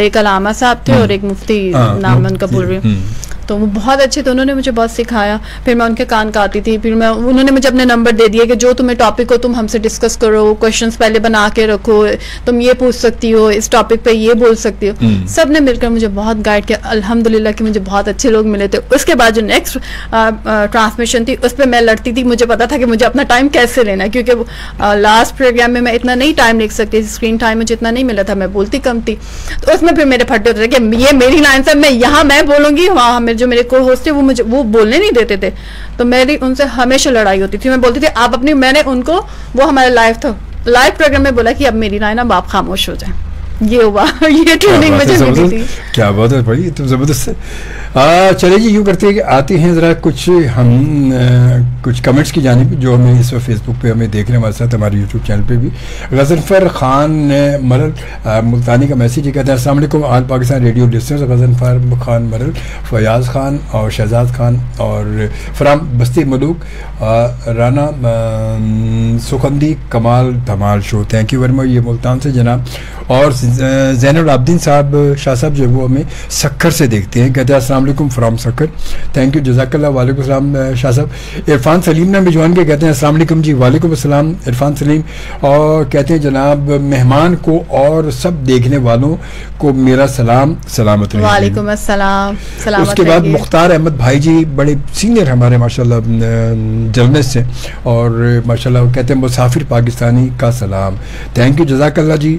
एक अलामा साहब थे और एक मुफ्ती, नाम उनका भूल रही हूँ, तो वो बहुत अच्छे थे, उन्होंने मुझे बहुत सिखाया। फिर मैं उनके कान का आती थी, फिर उन्होंने मुझे अपने नंबर दे दिए कि जो तुम्हें टॉपिक हो तुम हमसे डिस्कस करो, क्वेश्चंस पहले बना के रखो, तुम ये पूछ सकती हो, इस टॉपिक पे ये बोल सकती हो। सब ने मिलकर मुझे बहुत गाइड किया, अल्हम्दुलिल्लाह कि मुझे बहुत अच्छे लोग मिले थे। उसके बाद जो नेक्स्ट ट्रांसमिशन थी उस पर मैं लड़ती थी, मुझे पता था कि मुझे अपना टाइम कैसे लेना है, क्योंकि लास्ट प्रोग्राम में मैं इतना नहीं टाइम लिख सकती, स्क्रीन टाइम मुझे इतना नहीं मिला था, मैं बोलती कम थी, तो उसमें फिर मेरे फटे होते थे कि ये मेरी लाइन से मैं यहाँ मैं बोलूंगी, वहाँ जो मेरे को होस्ट थे वो मुझे वो बोलने नहीं देते थे, तो मेरी उनसे हमेशा लड़ाई होती थी। मैं बोलती थी आप अपनी, मैंने उनको, वो हमारा लाइव प्रोग्राम में बोला कि अब मेरी लाइन, अब आप खामोश हो जाए, ये हुआ। ये ट्रेनिंग मुझे मिली थी। क्या बात है भाई, तुम जबरदस्त है। चलिए जी, यूँ करते हैं कि आते हैं ज़रा कुछ हम कुछ कमेंट्स की जानिब जो हमें इस वक्त फेसबुक पे हमें देख रहे हैं, हमारे साथ हमारे यूट्यूब चैनल पे भी। गज़नफ़र खान मरल मुल्तानी का मैसेज ये कहते हैं, अस्सलाम वालेकुम all Pakistan radio listeners, Ghazanfar Khan Maral, Fayaz Khan और शहजाद खान और from Basti Malook, Rana Sukhandi Kamal Dhamal show, thank you very much, ये मुल्तान से जनाब। और ज़ैनुल आबदीन साहब शाह साहब जो है वो हमें सक्खर से देखते हैं, कहते हैं अस्सलाम वालेकुम फ्राम सक्खर, थैंक यू जज़ाकल्लाह, वालेकुम सलाम शाह साहब। इरफान सलीम ने भिजवान के कहते हैं अस्सलाम वालेकुम जी, वालेकुम अस्सलाम इरफान सलीम, और कहते हैं जनाब मेहमान को और सब देखने वालों को मेरा सलाम, सलामत रहिए। वालेकुम अस्सलाम, सलामत। उसके बाद मुख्तार अहमद भाई जी बड़े सीनियर हमारे माशाल्लाह जर्नलिस्ट हैं, और माशाल्लाह कहते हैं मुसाफिर पाकिस्तानी का सलाम, थैंक यू जज़ाकल्लाह जी।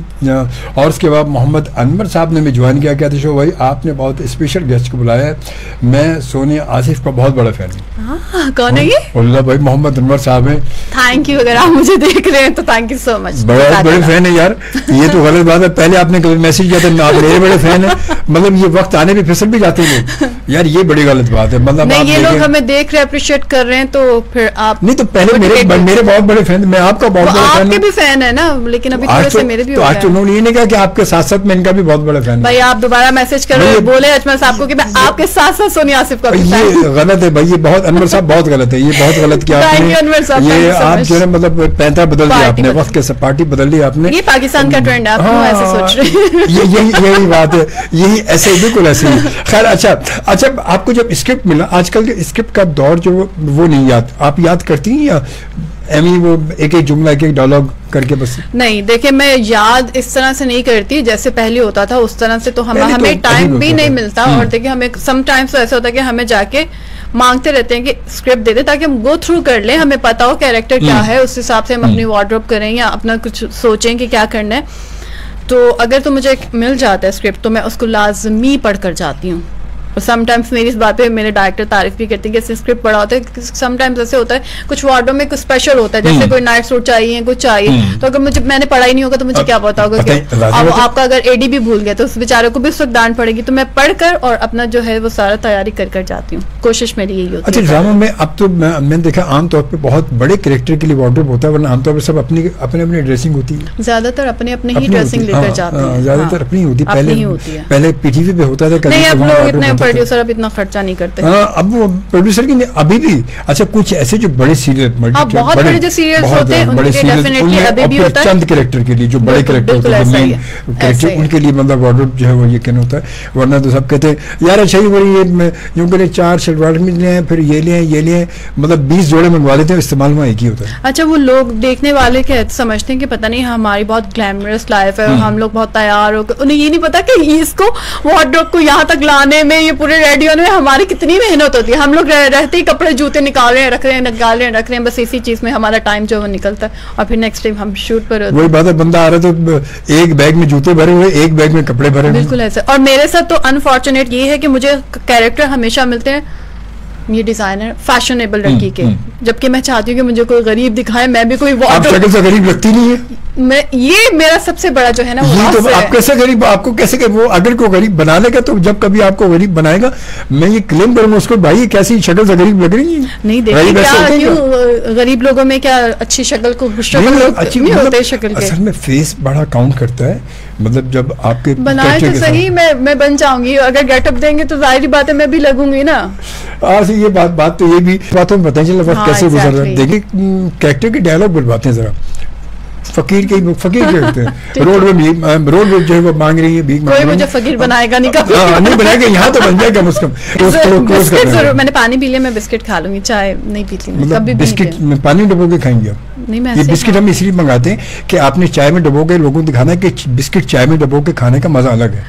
और उसके बाद मोहम्मद अनवर साहब ने भी ज्वाइन किया, कहते शो भाई आपने बहुत स्पेशल गेस्ट को बुलाया है, मैं सोनिया आसिफ का बहुत बड़ा फैन हूँ। कौन है ये? अल्लाह भाई, मोहम्मद अनवर साहब हैं। थैंक यू, अगर आप मुझे देख रहे हैं तो थैंक यू सो मच। बड़े फैन है यार, ये तो गलत बात है, पहले आपने कभी मैसेज किया था आप मेरे बड़े फैन है, मतलब ये वक्त आने पे फिसल भी जाते हैं यार, ये बड़ी गलत बात है। मतलब नहीं, ये लोग हमें देख रहे अप्रिशिएट कर रहे हैं, तो फिर आप नहीं, तो पहले मेरे बहुत बड़े फैन, मैं आपका बहुत बड़ा फैन, आपके भी फैन है ना, लेकिन अभी थोड़े से मेरे भी हो गए। आज तो उन्होंने ये नहीं कहा कि आपके साथ साथ मैं इनका भी बहुत बड़ा फैन। भाई आप दोबारा मैसेज कर रहे बोले अजमल साहब को कि मैं आपके साथ साथ सोनिया आसिफ का भी फैन। ये गलत है भाई, ये बहुत, अनवर साहब बहुत गलत है, ये बहुत गलत किया आपने, ये आप जो है मतलब पैंतरा बदल दिया आपने, वक्त के पार्टी बदल दी आपने, ये पाकिस्तान का ट्रेंड है, आप क्यों ऐसे सोच रहे हैं? यही बात है, यही ऐसे बिल्कुल ऐसे ही। खैर अच्छा, आपको जब स्क्रिप्ट मिला, आजकल के स्क्रिप्ट का दौर जो वो नहीं याद, आप याद करती हैं या एमी वो एक एक जुमला एक एक डायलॉग करके बस? नहीं, देखिए मैं याद इस तरह से नहीं करती जैसे पहले होता था, उस तरह से तो हमें टाइम भी नहीं मिलता। और देखिए हमें समटाइम्स तो ऐसा होता है कि हमें जाके मांगते रहते हैं कि स्क्रिप्ट दे दे, ताकि हम गो थ्रू कर लें, हमें पता हो कैरेक्टर क्या है, उस हिसाब से हम अपनी वार्डरोब करें या अपना कुछ सोचें कि क्या करना है। तो अगर तो मुझे मिल जाता है स्क्रिप्ट तो मैं उसको लाजमी पढ़ कर जाती हूँ। और समटाइम्स मेरी इस बात पे मेरे डायरेक्टर तारीफ भी करते हैं कि ऐसे स्क्रिप्ट पढ़ा होता है। समटाइम्स ऐसे होता है कुछ वार्डों में कुछ स्पेशल होता है, जैसे कोई नाइट सूट चाहिए, कुछ चाहिए, तो अगर मैंने पढ़ा ही नहीं होगा तो मुझे क्या पता होगा कि अब आपका अगर एडी भी भूल गया तो उस बेचारे को भी उस वक्त डांट पड़ेगी। तो मैं पढ़कर और अपना जो है वो सारा तैयारी कर जाती हूँ, कोशिश मेरी यही होती है। अच्छा, ड्रामा में अब तो मैंने देखा आमतौर पर बहुत बड़े कैरेक्टर के लिए वार्डरोब होता है, वरना आमतौर पर सब अपनी अपनी ड्रेसिंग होती है, ज्यादातर अपने ही ड्रेसिंग लेकर जाते हैं, ज्यादातर अपनी होती है। पहले पीटीवी पे होता था, नहीं अब लोग इतने प्रोड्यूसर अब इतना खर्चा नहीं करते। अब वो प्रोड्यूसर की अभी भी अच्छा कुछ ऐसे जो बड़े सीरियल, बहुत बड़े जो सीरियल्स होते हैं उनके डेफिनेटली अभी भी होता है, चंद कैरेक्टर के लिए जो बड़े कैरेक्टर होते हैं उनके लिए मतलब वार्डरोब जो है वो ये कहना होता है। वरना तो सब कहते हैं यार अच्छा ही ये यूं करे 4 शलवार मिल रहे हैं, फिर ये लिए मतलब 20 जोड़े मंगवा लेते हैं, इस्तेमाल में एक ही होता है। अच्छा, वो लोग देखने वाले क्या समझते हैं कि पता नहीं हमारी बहुत ग्लैमरस लाइफ है, हम लोग बहुत तैयार होकर, उन्हें ये नहीं पता कि इसको वार्डरोब को यहाँ तक लाने में, ये पूरे रेडी होने में हमारी कितनी मेहनत होती है। हम लोग रहते ही कपड़े जूते निकाल रहे हैं, रख रहे हैं, बस इसी चीज में हमारा टाइम जो वो निकलता है, और फिर नेक्स्ट टाइम हम शूट पर होते हैं। वही बात है, बंदा आ रहा है तो एक बैग में जूते भरे हुए, एक बैग में कपड़े भरे हुए, बिल्कुल ऐसे। और मेरे साथ तो अनफॉर्चुनेट ये है कि मुझे कैरेक्टर हमेशा मिलते हैं ये डिजाइनर फैशनेबल लड़की के, जबकि मैं चाहती हूँ कि मुझे कोई गरीब दिखाए, मैं भी कोई आप शक्ल से गरीब लगती नहीं है। ये मेरा सबसे बड़ा जो है ना वो ये तो loss आप है। कैसे गरीब, आपको कैसे वो अगर को गरीब बना लेगा तो जब कभी आपको गरीब बनाएगा मैं ये क्लेम करूंगा उसको, भाई ये कैसी शक्ल से गरीब लग रही है। नहीं देखिए गरीब ऐसे क्या होते हैं क्यों गरीब लोगों में क्या अच्छी शक्ल को शक्ल नहीं, लोग अच्छी नहीं मतलब होते शक्ल के। असल में फेस बड़ा काउंट करता है, मतलब जब आपके बनाए character तो के सही, साथ- मैं बन जाऊंगी, अगर गेटअप देंगे तो जाहिर बात है मैं भी लगूंगी ना। आज ये बात तो ये भी बातों में पता चला वक्त हाँ, कैसे गुजर रहा है। exactly। देखिए कैरेक्टर के डायलॉग बुलवाते हैं जरा, फकीर के करते हैं रोड में जो है वो मांग रही है भीख मांग कोई रही है। मुझे फकीर बनाएगा नहीं कभी। हाँ, नहीं बनाएगा, यहाँ तो बन जाएगा कम से कम। बिस्किट जरूर, मैंने पानी पी लिया, मैं बिस्किट खा लूंगी, चाय नहीं पीती मैं, मतलब कभी भी नहीं बिस्किट पीती। में पानी डुबो के खाएंगे आप? नहीं मैं ये ऐसे बिस्किट हम इसलिए मंगाते हैं कि आपने चाय में डुबो के लोगों को दिखाना है कि बिस्किट चाय में डुबो के खाने का मजा अलग है।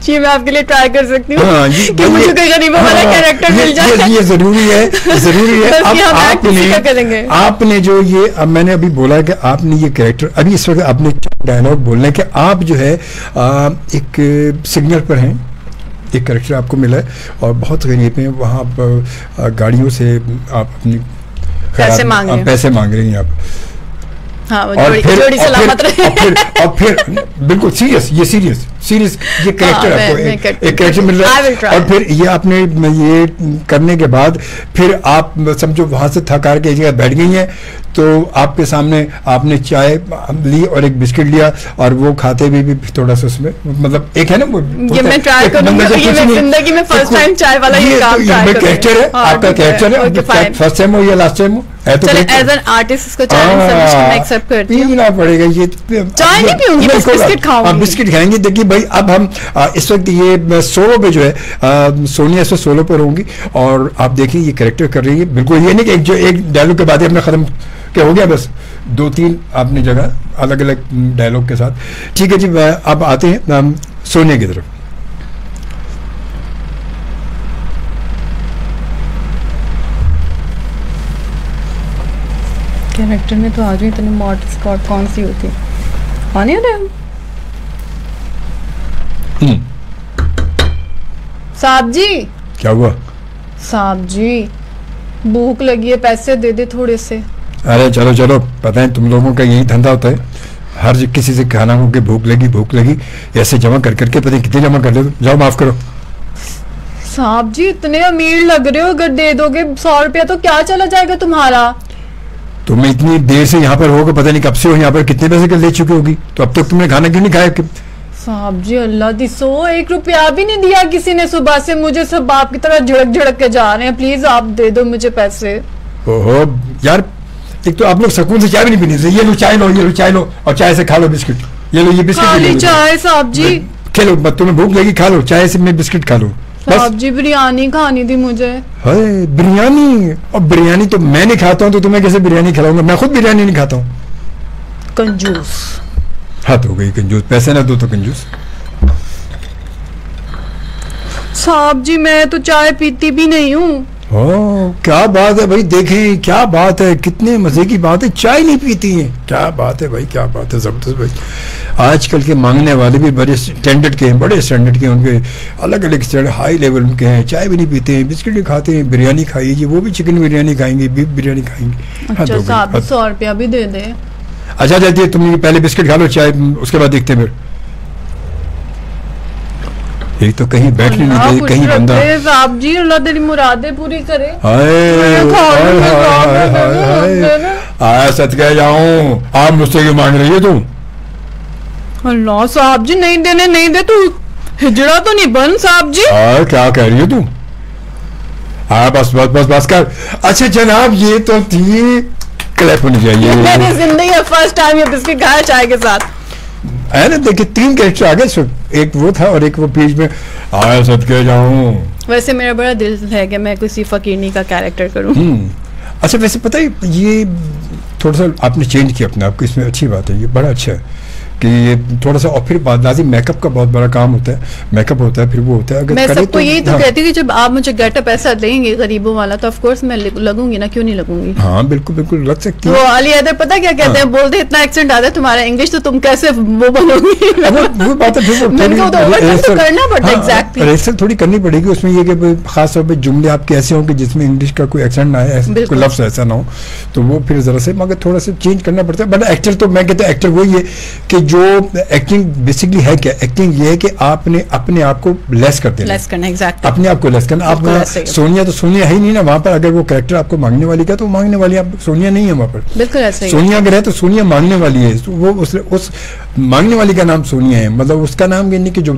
जी मैं आपके लिए ट्राई कर सकती हूँ हाँ, कि मुझे कोई गरीबों वाला कैरेक्टर मिल जाए। ये जरूरी है, जरूरी है। बस अब ये हम act इसी का करेंगे। आपने जो ये अब मैंने अभी बोला कि आपने ये कैरेक्टर अभी इस वक्त आपने डायलॉग बोलना है कि आप जो है एक सिग्नल पर हैं, एक कैरेक्टर आपको मिला है और बहुत गरीब हैं, वहाँ आप गाड़ियों से आप अपनी पैसे मांग रहे हैं। पैसे मांग रही हैं आप। हाँ वो और फिर जोड़ी सलामत रहे। और फिर बिल्कुल सीरियस, ये सीरियस ये कैरेक्टर मैं आपको करती एक कैरेक्टर मिल रहा I will है। try। और फिर ये आपने ये करने के बाद फिर आप समझो वहां से थक हार के एक जगह बैठ गई हैं तो आपके सामने आपने चाय ली और एक बिस्किट लिया और वो खाते हुए भी थोड़ा सा उसमें मतलब एक है ना वो ये मैं ट्राई करूंगी, ये मैं जिंदगी में फर्स्ट टाइम चाय वाला ये काम ट्राई करूंगी। कैरेक्टर है हाँ, आपका, ठीक है, कैरेक्टर okay, है fine। फर्स्ट टाइम हो या लास्ट टाइम हो तो चले character- एज एन आर्टिस्ट इसको चैलेंज समझ के मैं एक्सेप्ट करती हूँ। पीना पड़ेगा ये चाय नहीं पीऊंगी, बस बिस्किट खाऊंगी। बिस्किट खाएंगे। देखिए भाई अब हम इस वक्त ये सोलो पे जो है सोनिया इस वक्त सोलो पर होंगी और आप देखिए ये कैरेक्टर कर रही है। बिल्कुल ये नहीं कि एक डायलॉग के बाद ही हमने खत्म क्या हो गया, बस 2-3 आपने जगह अलग अलग डायलॉग के साथ। ठीक है जी, अब आते हैं सोनिया की तरफ। कैरेक्टर में तो आज भी इतनी मॉड स्कॉट कौन सी होती है, पानी हो रहा साहब जी। क्या हुआ? साहब जी भूख लगी है, पैसे दे दे थोड़े से। अरे चलो चलो, पता है तुम लोगों का यही धंधा होता है, हर किसी से खाना हो के भूख लगी ऐसे जमा कर करके पता नहीं कितने जमा कर दो। जाओ माफ करो। साहब जी इतने अमीर लग रहे हो, अगर दे दोगे 100 रुपया तो क्या चला जाएगा तुम्हारा। तुम इतनी देर से यहाँ पर होगे, पता नहीं कब से हो यहाँ पर, कितने पैसे ले चुकी होगी, तो अब तक तुमने खाना क्यों नहीं खाया? साहब जी अल्लाह दिसो 1 रुपया भी नहीं दिया किसी ने सुबह से, मुझे सब बाप की तरह झड़क के जा रहे हैं, प्लीज आप दे दो मुझे पैसे। ओहो यार, एक तो आप लोग सुकून से चाय भी नहीं पीने से, ये लो चाय लो और चाय से खा लो बिस्किट, ये लो ये बिस्किट खाली चाय साहब जी। खेलो, तुम्हें भूख लगी खा लो, चाय से में बिस्किट खा लो साहब जी बिरयानी खानी थी मुझे। हाय बिरयानी, और बिरयानी तो मैं नहीं खाता हूँ तो तुम्हें कैसे बिरयानी खिलाऊंगा, मैं खुद बिरयानी नहीं खाता हूँ। कंजूस। हाथ हो गई कंजूस, पैसे ना दो तो कंजूस। साहब जी मैं तो चाय पीती भी नहीं हूँ। ओ क्या बात है भाई, देखें क्या बात है, कितने मजे की बात है, चाय नहीं पीती है, क्या बात है भाई, क्या बात है, जबरदस्त भाई। आजकल के मांगने वाले भी बड़े स्टैंडर्ड के हैं, बड़े स्टैंडर्ड के, उनके अलग अलग स्टैंडर्ड हाई लेवल के हैं, चाय भी नहीं पीते हैं, बिस्किट भी खाते हैं, बिरयानी खाइए जी, वो भी चिकन बिरयानी खाएंगे, बीफ बिरयानी खाएंगे। अच्छा साहब 100 रुपया भी दे दे। अच्छा जाती है, तुम पहले बिस्किट खा लो, चाय उसके बाद देखते हैं फिर। एक तो कहीं बैठने नहीं दे, कहीं बंदा। साहब जी अल्लाह तेरी मुरादें पूरी करे। आया सदके जाऊं, आप मुझसे क्यों मांग रही है तुम? अल्लाह साहब जी नहीं देने नहीं दे, तू हिजड़ा तो नहीं बन साहब जी। क्या कह रही है तुम? बस कर। अच्छा जनाब ये तो थी क्लैप होनी चाहिए। मेरी जिंदगी में फर्स्ट टाइम ये बिस्किट खाया चाय के साथ है ना। देखिए 3 कैरेक्टर आ गए, एक वो था और एक वो बीच में आया सदके जाऊं। वैसे मेरा बड़ा दिल है कि मैं किसी फकीरनी का कैरेक्टर करूं। अच्छा वैसे पता है ये थोड़ा सा आपने चेंज किया अपने आप को, इसमें अच्छी बात है, ये बड़ा अच्छा है। कि थोड़ा सा, और फिर बाद लाजिम मेकअप का बहुत बड़ा काम होता है, मेकअप होता है, फिर वो होता है, अगर मैं करे सबको यही तो हाँ, कहती हूँ कि जब आप मुझे गेटअप ऐसा देंगे गरीबों वाला तो ऑफ कोर्स मैं लगूंगी ना, क्यों नहीं लगूंगी। हाँ बिल्कुल बिल्कुल लग सकती वो है। अली हैदर पता क्या कहते हैं, बोलते इतना एक्सेंट आता है तुम्हारा इंग्लिश, तो तुम कैसे वो बनोगी। वो बात है, फिर मैंने कहा तो overcome तो करना पड़ता है, exactly। रिहर्सल थोड़ी करनी पड़ेगी उसमें, ये कि खास तौर पे जुमले आपके ऐसे हों कि जिसमें इंग्लिश का कोई एक्सेंट ना आए, कोई लफ्ज ऐसा ना हो, तो वो फिर जरा से मगर थोड़ा सा चेंज करना पड़ता है। बट एक्टर तो मैं कहता हूँ एक्टर वही है कि जो एक्टिंग बेसिकली है क्या, एक्टिंग ये है कि आपने अपने आप को लेस कर देना, लेस करना, एग्जैक्टली अपने आप को लेस करना। आप सोनिया तो सोनिया है ही नहीं ना वहाँ पर, अगर वो कैरेक्टर आपको मांगने वाली का तो मांगने वाली, आप सोनिया नहीं है वहाँ पर, बिल्कुल ऐसे ही। सोनिया अगर है तो सोनिया मांगने वाली है, तो वो उस मांगने वाली का नाम सोनिया है, मतलब उसका नाम ये नहीं कि जो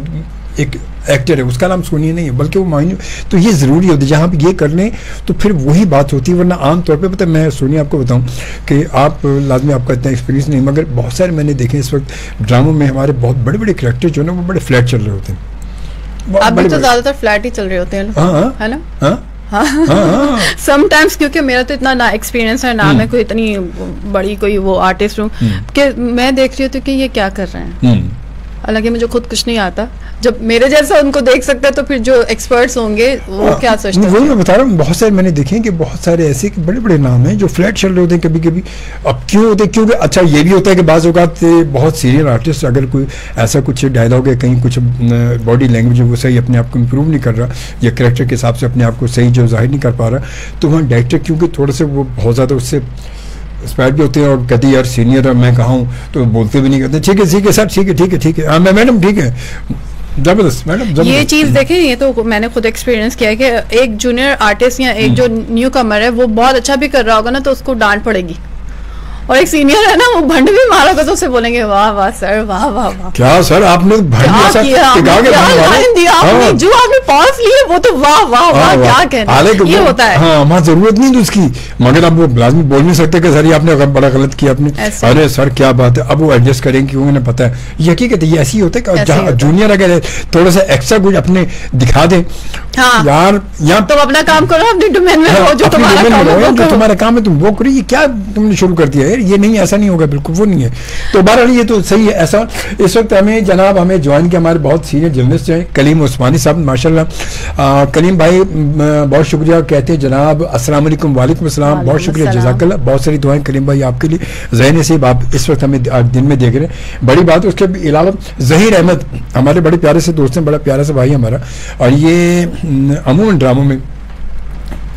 एक एक्टर है उसका नाम सोनिया नहीं है, बल्कि वो मांगने। तो ये ज़रूरी होती है जहाँ पे ये कर लें तो फिर वही बात होती है, वरना आम तौर पे पता है, मैं सोनिया आपको बताऊं कि आप लाजमी आपका इतना एक्सपीरियंस नहीं, मगर बहुत सारे मैंने देखे इस वक्त ड्रामों में हमारे बहुत बड़े बड़े कैरेक्टर जो है ना वो बड़े फ्लैट चल रहे होते हैं। अभी तो ज़्यादातर फ्लैट ही चल रहे होते हैं, हाँ है ना। हाँ समटाइम्स क्योंकि मेरा तो इतना ना एक्सपीरियंस है ना, मैं कोई इतनी बड़ी कोई वो आर्टिस्ट हूँ कि मैं देख रही हूँ कि ये क्या कर रहे हैं, हालांकि मुझे खुद कुछ नहीं आता। जब मेरे जैसा उनको देख सकते हैं तो फिर जो एक्सपर्ट्स होंगे वो क्या सोचते हैं। वही मैं बता रहा हूँ, बहुत सारे मैंने देखे हैं कि बहुत सारे ऐसे कि बड़े बड़े नाम हैं जो फ्लैट चल रहे होते हैं कभी कभी। अब क्यों होते हैं, क्योंकि अच्छा ये भी होता है कि बाज़ औक़ात बहुत सीनियर आर्टिस्ट अगर कोई ऐसा कुछ डायलॉग है, कहीं कुछ बॉडी लैंग्वेज वो सही अपने आप को इम्प्रूव नहीं कर रहा या करेक्टर के हिसाब से अपने आप को सही जो जाहिर नहीं कर पा रहा, तो वहाँ डायरेक्टर क्योंकि थोड़े से वो बहुत ज़्यादा उससे एक्सपायर भी होते हैं और कहते यार सीनियर है मैं कहा हूँ, तो बोलते भी नहीं कहते ठीक है सर ठीक है हाँ मैडम ठीक है, जबरदस्त मैडम। ये चीज देखें, ये तो मैंने खुद एक्सपीरियंस किया है कि एक जूनियर आर्टिस्ट या एक जो न्यू कमर है वो बहुत अच्छा भी कर रहा होगा ना तो उसको डांट पड़ेगी, और एक सीनियर है ना वो भंड भी मारोगे तो उसे बोलेंगे वाह वाह सर वाह वाह वाह। क्या सर आपने भंड दिया आपने, जो आपने पास लिए वो तो वाह वाह वाह क्या कहना, ये होता है। हाँ वहाँ जरूरत नहीं थी उसकी, मगर अब वो लाजमी बोल नहीं सकते कि सर ये आपने बड़ा गलत किया आपने, अरे सर क्या बात है, अब वो एडजस्ट करेंगे क्योंकि उन्हें पता है। ये हकीकत है, ये ऐसी होता है कि जहाँ जूनियर अगर थोड़ा सा एक्स्ट्रा कुछ अपने दिखा दे, यार यहाँ तो अपना काम करो, अपने डोमेन में रहो, जो तुम्हारा काम है तुम वो करो, ये क्या तुमने शुरू कर दिया, ये नहीं ऐसा नहीं होगा, बिल्कुल वो नहीं है। तो बहरहाल ये तो सही है। ऐसा इस वक्त हमें ज्वाइन किया हमारे बहुत सीनियर जर्नलिस्ट हैं कलीम उस्मानी साहब, माशाल्लाह। कलीम भाई बहुत शुक्रिया कहते हैं जनाब, अस्सलाम वालेकुम। वालेकुम अस्सलाम, बहुत शुक्रिया, जज़ाकल्लाह। बहुत सारी दुआएं कलीम भाई आपके लिए। ज़हीर नसीब आप इस वक्त हमें दिन में देख रहे हैं, बड़ी बात है। उसके अलावा ज़हीर अहमद हमारे बड़े प्यारे से दोस्त हैं, बड़ा प्यारा सा भाई हमारा, और ये अमूमन ड्रामों में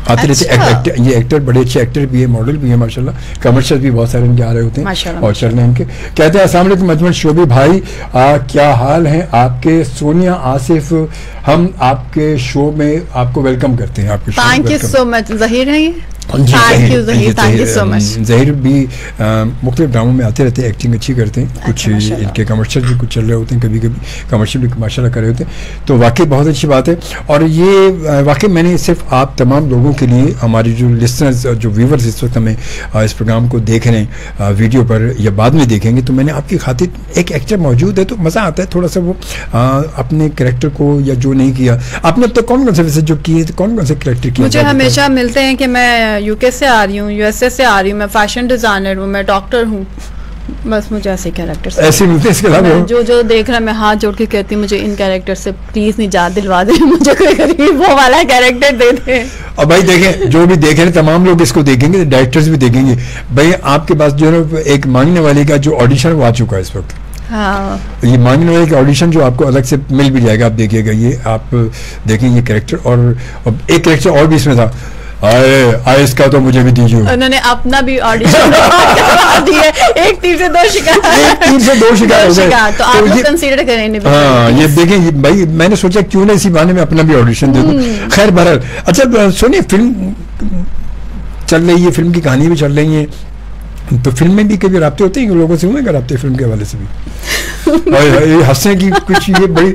आते रहते ये एक्टर बड़े अच्छे एक्टर भी है, मॉडल भी है माशाल्लाह, कमर्शियल भी बहुत सारे इनके आ रहे होते हैं और चल रहे हैं इनके। कहते हैं अस्सलाम वालेकुम अजमल शोबी भाई, क्या हाल हैं आपके। सोनिया आसिफ, हम आपके शो में आपको वेलकम करते हैं, आपके शो में। Thank you so much. Zaheer है ये, ज़हीर भी मुख्तलिफ ड्रामों में आते रहते हैं, एक्टिंग अच्छी करते हैं, कुछ इनके कमर्शियल भी कुछ चल रहे होते हैं, कभी कभी कमर्शियल भी माशाल्लाह कर रहे होते हैं, तो वाकई बहुत अच्छी बात है। और ये वाकई मैंने सिर्फ आप तमाम लोगों के लिए, हमारी जो लिसनर्स जो व्यूवर्स इस वक्त हमें इस प्रोग्राम को देख रहे हैं वीडियो पर या बाद में देखेंगे, तो मैंने आपकी खातिर एक एक्टर मौजूद है, तो मज़ा आता है थोड़ा सा वो अपने कैरेक्टर को या जो नहीं किया आपने अब तक, कौन कौन से वैसे जो किए कौन कौन से कैरेक्टर किए। मुझे हमेशा मिलते हैं कि मैं यूके से आ रही हूँ, यूएसए से आ रही हूँ, मैं फैशन डिजाइनर हूँ, मैं डॉक्टर हूँ, बस मुझे ऐसे कैरेक्टर्स ऐसे मिलते हैं। इसके अलावा जो देख रहा है मैं हाथ जोड़ के कहती हूँ मुझे इन कैरेक्टर से प्लीज निजात दिलवा दे, मुझे कोई गरीब वो वाला कैरेक्टर दे दे। और भाई देखें, जो भी देख रहे तमाम लोग इसको देखेंगे, डायरेक्टर्स भी देखेंगे। भाई आपके पास जो है एक मांगने वाले का जो ऑडिशन वो आ चुका है इस वक्त। हाँ, ये मांगने वाले का ऑडिशन जो आपको अलग से मिल भी जाएगा, आप देखिएगा, ये आप देखेंगे कैरेक्टर। और एक कैरेक्टर और भी इसमें था, आए इसका तो मुझे भी दीजिए। उन्होंने अपना भी ऑडिशन दिया, एक तीर से दो शिकार हो गए, तो आप लोग कंसीडर करें। हाँ ये देखें भाई, मैंने सोचा क्यों ना इसी बहाने में अपना भी ऑडिशन दे दूं। खैर बहरहाल, अच्छा सुनिए, फिल्म चल रही है, फिल्म की कहानी भी चल रही है, तो फिल्म में भी कभी राब्ते होते हैं लोगों से, हुए क्या राब्ते फिल्म के हवाले से भी? हंसने की कुछ ये बड़ी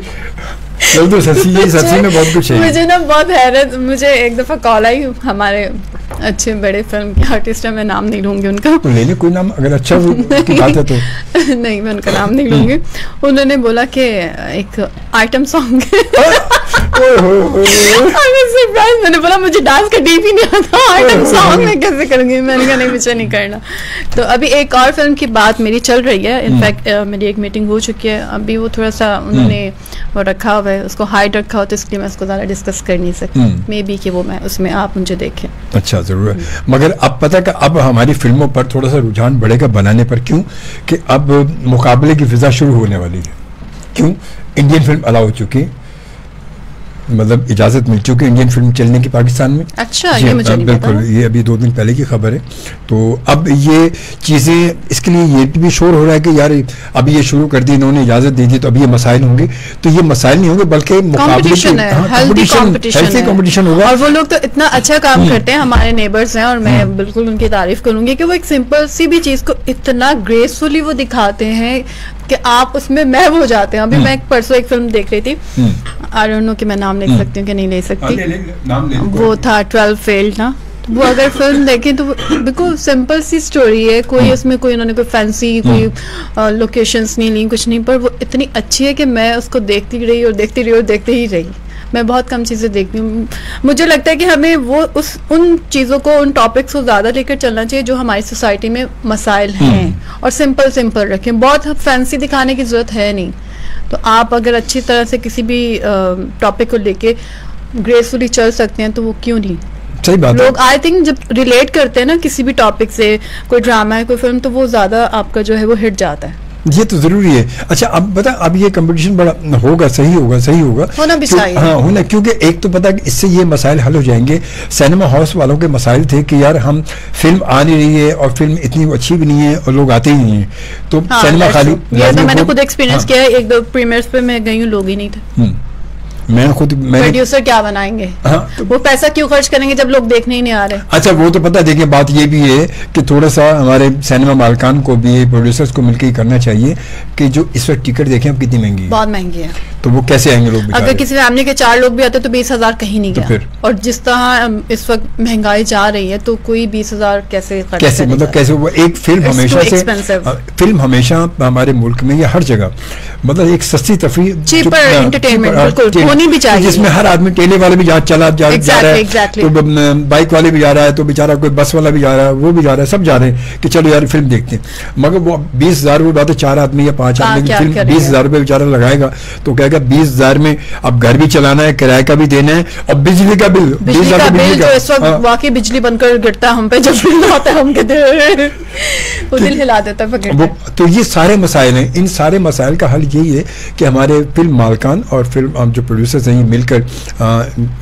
सच्ची में बहुत कुछ है। मुझे ना बहुत हैरत, मुझे एक दफा कॉल आई, हमारे अच्छे बड़े फिल्म के आर्टिस्ट है, मैं नाम नहीं लूंगी उनका, तो लेने कोई नाम अगर अच्छा की बात है तो नहीं, मैं उनका नाम नहीं लूंगी। उन्होंने बोला कि एक आइटम सॉन्ग सरप्राइज, मैंने बोला मुझे डांस का डीप ही नहीं आता, आइटम सॉन्ग में कैसे करूंगी, मैंने कहा नहीं मुझे नहीं करना। तो अभी एक और फिल्म की बात मेरी चल रही है, इनफैक्ट मेरी एक मीटिंग हो चुकी है, अभी वो थोड़ा सा उन्होंने वो रखा हुआ है, उसको हाइड रखा हो, तो इसलिए मैं उसको ज़्यादा डिस्कस कर नहीं सकती, मे बी कि वो मैं उसमें आप मुझे देखें। अच्छा जरूर। मगर अब पता कि अब हमारी फिल्मों पर थोड़ा सा रुझान बढ़ेगा बनाने पर, क्यों कि अब मुकाबले की फिजा शुरू होने वाली है। क्यों? इंडियन फिल्म अलाउ हो चुकी, मतलब इजाजत मिल चुकी है इंडियन फिल्म चलने की पाकिस्तान में। अच्छा, ये मुझे नहीं बिल्कुल पता। ये अभी 2 दिन पहले की खबर है। तो अब ये चीज़ें, इसके लिए ये भी शोर हो रहा है कि यार अब ये शुरू कर दी इन्होंने, इजाजत दे दी, तो अब ये मसाइल होंगे। तो ये मसाइल नहीं होंगे बल्कि कंपटीशन होगा। और वो लोग तो इतना अच्छा काम करते हैं, हमारे नेबर्स हैं, और मैं बिल्कुल उनकी तारीफ करूंगी कि वो एक सिंपल सी भी चीज को इतना ग्रेसफुली वो दिखाते हैं कि आप उसमें महव हो जाते हैं। अभी मैं परसों एक फिल्म देख रही थी, आई डोंट नो कि मैं नाम ले सकती हूँ कि नहीं ले सकती, वो था 12 फेल्ड ना। वो अगर फिल्म देखें तो बिल्कुल सिंपल सी स्टोरी है, कोई उसमें कोई उन्होंने कोई फैंसी कोई लोकेशंस नहीं ली, कुछ नहीं, पर वो इतनी अच्छी है कि मैं उसको देखती रही और देखती रही और देखते ही रही। मैं बहुत कम चीज़ें देखती हूँ, मुझे लगता है कि हमें वो उन चीज़ों को, उन टॉपिक्स को ज़्यादा लेकर चलना चाहिए जो हमारी सोसाइटी में मसाइल हैं, और सिंपल रखें, बहुत फैंसी दिखाने की ज़रूरत है नहीं। तो आप अगर अच्छी तरह से किसी भी टॉपिक को लेके ग्रेसफुली चल सकते हैं तो वो क्यों नहीं। सही बात। लोग आई थिंक जब रिलेट करते हैं ना किसी भी टॉपिक से, कोई ड्रामा है कोई फिल्म, तो वो ज़्यादा आपका जो है वो हिट जाता है। ये तो जरूरी है। अच्छा अब बता, अब ये कंपटीशन बड़ा होगा, सही होगा होना भी चाहिए। हाँ होना, क्योंकि एक तो पता कि इससे ये मसाइल हल हो जाएंगे। सिनेमा हाउस वालों के मसाइल थे कि यार हम फिल्म आ नहीं रही है और फिल्म इतनी अच्छी भी नहीं है और लोग आते ही नहीं है, तो सिनेमा खाली। ये तो मैंने खुद एक्सपीरियंस किया है, 1-2 प्रीमियर्स पे मैं गई हूँ, लोग ही नहीं थे। मैं प्रोड्यूसर क्या बनाएंगे, हाँ, वो पैसा क्यों खर्च करेंगे जब लोग देखने ही नहीं आ रहे। अच्छा वो तो पता, देखिए बात ये भी है कि थोड़ा सा हमारे सिनेमा मालिकान को भी, प्रोड्यूसर्स को मिलकर ही करना चाहिए कि जो इस वक्त टिकट देखें अब कितनी महंगी है, बहुत महंगी है, तो वो कैसे आएंगे लोग। अगर किसी फैमिली के 4 लोग भी आते तो 20,000 कहीं नहीं गया, और जिस तरह इस वक्त महंगाई जा रही है तो कोई 20,000 कैसे मतलब कैसे वो एक फिल्म हमेशा से, फिल्म हमेशा हमारे मुल्क में या हर जगह मतलब एक सस्ती तफरीह, चीपर एंटरटेनमेंट होनी भी चाहिए, जिसमें हर आदमी, टेले वाले भी जा रहा है, तो बाइक वाले भी जा रहा है, तो बेचारा कोई बस वाला भी जा रहा है, वो भी जा रहा है, सब जा रहे हैं कि चलो यार फिल्म देखते हैं। मगर वो 20,000 वो बात है, 4 आदमी या 5 आदमी की फिल्म 20,000 रुपये बेचारा लगाएगा, तो कहेगा 20,000 में अब घर भी चलाना है, किराए का भी देना है, और बिजली का बिल, जो इस वक्त वाकई बिजली बनकर गिरता है हम पे जब बिल आता है, हम कहते हैं वो दिल हिला देता है। तो ये सारे मसाइल हैं, इन सारे मसाइल का हल यही है कि हमारे फिल्म मालकान और फिल्म जो प्रोड्यूसर्स हैं मिलकर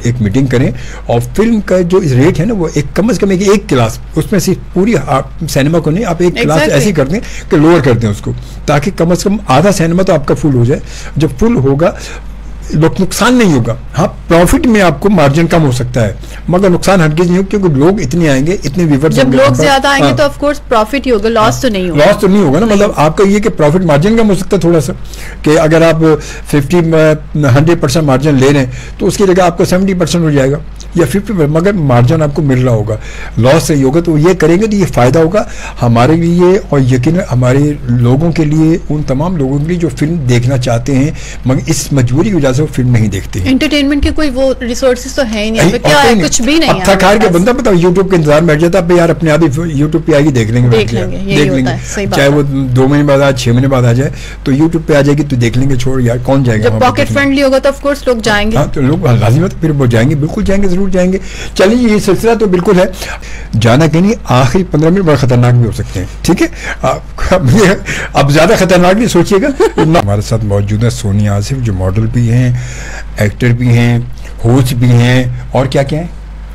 एक मीटिंग करें, और फिल्म का जो रेट है ना वो एक कम से कम एक क्लास, उसमें से पूरी सिनेमा को नहीं, आप एक क्लास ऐसी कर दें कि लोअर कर दें उसको, ताकि कम से कम आधा सिनेमा तो आपका फुल हो जाए। जब फुल होगा नुकसान नहीं होगा, हाँ प्रॉफिट में आपको मार्जिन कम हो सकता है, मगर नुकसान हरगिज नहीं होगा, क्योंकि लोग इतने आएंगे, इतने व्यूअर्स, जब लोग ज्यादा आएंगे तो ऑफ कोर्स प्रॉफिट ही होगा, लॉस तो नहीं होगा। लॉस तो नहीं होगा ना, मतलब आपका ये कि प्रॉफिट मार्जिन कम हो सकता है थोड़ा सा, कि अगर आप 100% मार्जिन ले रहे हैं तो उसकी जगह आपको 70% हो जाएगा या 50%, मगर मार्जिन आपको मिल रहा होगा, लॉस सही होगा। तो ये करेंगे तो ये फायदा होगा हमारे लिए, और यकीन हमारे लोगों के लिए, उन तमाम लोगों के लिए जो फिल्म देखना चाहते हैं मगर इस मजबूरी की वजह से वो फिल्म नहीं देखते हैं। एंटरटेनमेंट के कोई वो रिसोर्सेज तो है ही नहीं, क्या है, कुछ भी नहीं है। अब थकार के बंदा पता यूट्यूब के इंतजार बैठ जाता है, यार अपने आप ही यूट्यूब पे आएगी, देख लेंगे, चाहे वो 2 महीने बाद आए, 6 महीने बाद आ जाए, तो यूट्यूब पे आ जाएगी तो देख लेंगे, छोड़ यार कौन जाएगा। जब पॉकेट फ्रेंडली होगा तो ऑफ कोर्स लोग जाएंगे। हाँ तो लोग लाजिम है, तो फिर वो जाएंगे, बिल्कुल जाएंगे, जरूर जाएंगे। चलिए ये सिलसिला तो बिल्कुल है, जाना कहीं नहीं, आखिरी 15 मिनट बड़ा खतरनाक भी हो सकते हैं, ठीक है। अब ज्यादा खतरनाक नहीं सोचिएगा। हमारे साथ मौजूद है सोनिया आसिफ, जो मॉडल भी हैं, एक्टर भी हैं, होस्ट भी हैं, और क्या क्या है,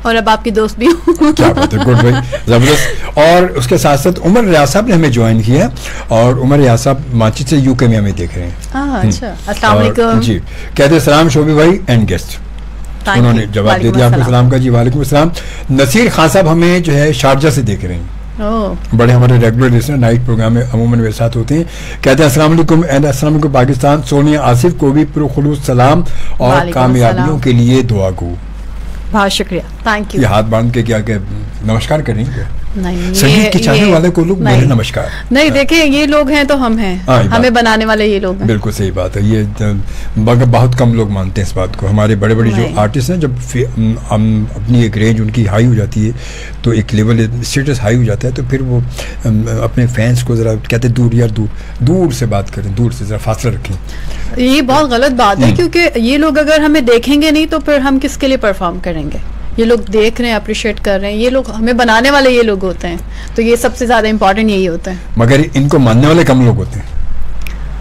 और अब आपकी दोस्त भी हूँ। क्या बात है, गुड भाई, जबरदस्त। और उसके साथ साथ उमर रियाज साहब ने हमें ज्वाइन किया, और उमर रियाज साहब माची से यूके में हमें देख रहे हैं। अच्छा, अस्सलाम वालेकुम जी, कहते सलाम शोभी भाई एंड गेस्ट। उन्होंने जवाब दे दिया आपको सलाम का, जी वालेकुम अस्सलाम। नसीर खान साहब हमें जो है शारजा से देख रहे हैं, बड़े हमारे रेगुलर लिसनर, नाइट प्रोग्राम में अमूमन मेरे साथ होते हैं। कहते हैं अस्सलाम वालेकुम एंड अस्सलाम वालेकुम पाकिस्तान। सोनिया आसिफ को भी पुरखुलूस सलाम और कामयाबियों के लिए दुआ गो। बहुत शुक्रिया, थैंक यू। ये हाथ बांध के क्या नमस्कार करेंगे। नहीं, संगीत के चाहने वाले को लोग मेरे नमस्कार। नहीं देखिए, ये लोग हैं तो हम हैं, हमें बनाने वाले ये लोग हैं। बिल्कुल सही बात है। ये मगर बहुत कम लोग मानते हैं इस बात को। हमारे बड़े बड़े जो आर्टिस्ट हैं, जब अपनी एक रेंज उनकी हाई हो जाती है, तो एक लेवल स्टेटस हाई हो जाता है, तो फिर वो अपने फैंस को ज़रा कहते हैं दूर यार, दूर से बात करें, दूर से ज़रा फासला रखें। ये बहुत गलत बात है, क्योंकि ये लोग अगर हमें देखेंगे नहीं तो फिर हम किसके लिए परफॉर्म करेंगे। ये लोग देख रहे हैं, अप्रिशिएट कर रहे हैं, ये लोग हमें बनाने वाले ये लोग होते हैं, तो ये सबसे ज्यादा इंपॉर्टेंट यही होता है। मगर इनको मानने वाले कम लोग होते हैं,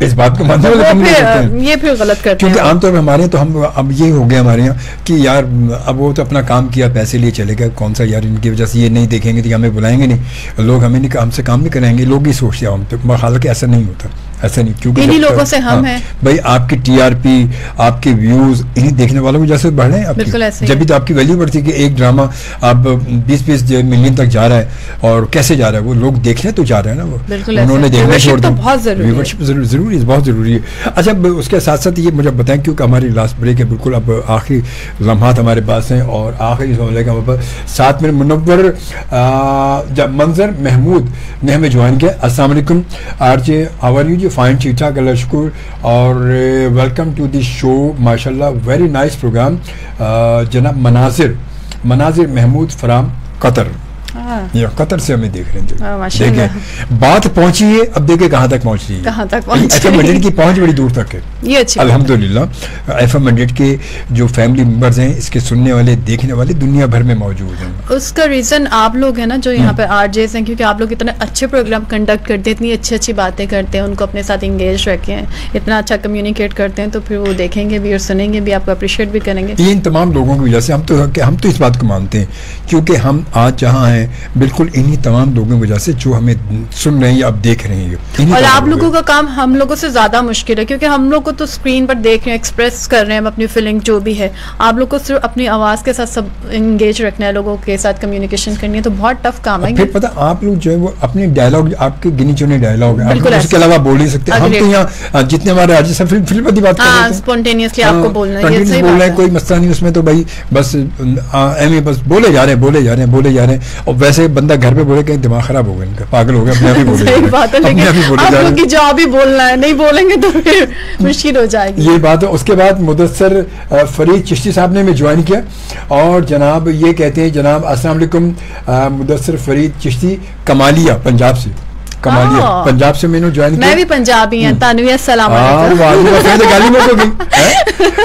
इस बात को मानने वाले कम लोग होते हैं। ये फिर गलत करते हैं, क्योंकि आमतौर पर हमारे यहाँ तो हम अब ये हो गया हमारे यहाँ कि यार अब वो तो अपना काम किया, पैसे लिए चले गए, कौन सा यार इनकी वजह से ये नहीं देखेंगे तो हमें बुलाएंगे नहीं, लोग हमें नहीं, हमसे काम नहीं कराएंगे, लोग ही सोचते हैं हम तो। हालांकि ऐसा नहीं होता, ऐसा नहीं, क्योंकि इन्हीं लोगों से हम हैं भाई। आपकी टीआरपी, आपके व्यूज इन्हीं देखने वालों की वजह से बढ़ रहे हैं आपकी। जब भी तो आपकी वैल्यू बढ़ती है कि एक ड्रामा अब 20-20 मिलियन तक जा रहा है, और कैसे जा रहा है, वो लोग देखने तो जा रहे हैं ना, वो उन्होंने देखना छोड़ दिया। व्यूवरशिप जरूरी बहुत जरूरी है। अच्छा, उसके साथ साथ ये मुझे बताएं, क्योंकि हमारी लास्ट ब्रेक है, बिल्कुल अब आखिरी लम्हात हमारे पास हैं, और आखिरी सोने का मतलब 7 मिनट मुनव्वर जब मंजर महमूद ने हमें ज्वाइन किया। अस्सलाम वालेकुम RJ, how are you ji? Fine, ठीक ठाक, अल्लाह शुक्र, और वेलकम टू द शो, माशाल्लाह वेरी नाइस प्रोग्राम। जनाब मनाजिर महमूद फ्राम कतर, या कतर से हमें देख रहे हैं। देखें बात पहुंची है, अब देखें कहाँ तक पहुंच रही है, कहाँ तक पहुंची है। FM 100 की पहुंच बड़ी दूर तक है, ये अच्छी अल्हम्दुलिल्लाह। FM 100 के जो फैमिली मेंबर्स हैं, इसके सुनने वाले, देखने वाले दुनिया भर में मौजूद हैं। उसका रीजन आप लोग हैं ना, जो यहाँ पे आरजेस हैं, क्योंकि आप लोग इतने अच्छे प्रोग्राम कंडक्ट करते हैं, इतनी अच्छी अच्छी बातें करते हैं, उनको अपने साथ इंगेज रखे हैं, इतना अच्छा कम्युनिकेट करते हैं, तो फिर वो देखेंगे भी और सुनेंगे भी, आपको अप्रिशिएट भी करेंगे। इन तमाम लोगों की वजह से हम तो इस बात को मानते हैं, क्योंकि हम आज जहाँ हैं बिल्कुल इन्हीं तमाम लोगों की वजह से, जो हमें सुन रहे हैं या अब देख रहे हैं। और आप लोगों का काम हम लोगों से ज्यादा मुश्किल है, क्योंकि हम लोग को तो स्क्रीन पर देख रहे हैं, एक्सप्रेस कर रहे हैं अपनी फीलिंग जो भी है। आप लोग को सिर्फ अपनी आवाज के साथ सब एंगेज रखना है, लोगों के साथ कम्युनिकेशन करनी है, तो बहुत टफ काम है। फिर पता आप लोग जो है वो अपने डायलॉग, आपके गिने चुने डायलॉग है, उसके अलावा बोल नहीं सकते। हम तो यहाँ जितने हमारे आज सब फिल्म की बात कर रहे हैं, स्पॉन्टेनियसली आपको बोलना है, बोल रहे हैं, कोई मसला नहीं उसमें, तो भाई बस बस बोले जा रहे हैं। और वैसे बंदा घर पे बोले कहीं दिमाग खराब हो गया, इनका पागल हो गया, अपने आप ही बोले। सही बात है, लेकिन आप लोग की जॉब ही बोलना है, नहीं बोलेंगे तो फिर मुश्किल हो जाएगी। ये बात है। उसके बाद मुदस्सर फरीद चिश्ती साहब ने हमें ज्वाइन किया, और जनाब ये कहते हैं, जनाब अस्सलाम वालेकुम, मुदस्सर फरीद चिश्ती कमालिया पंजाब से, पंजाब से मैंने ज्वाइन किया। मैं भी पंजाबी हूं, तानवी अस्सलाम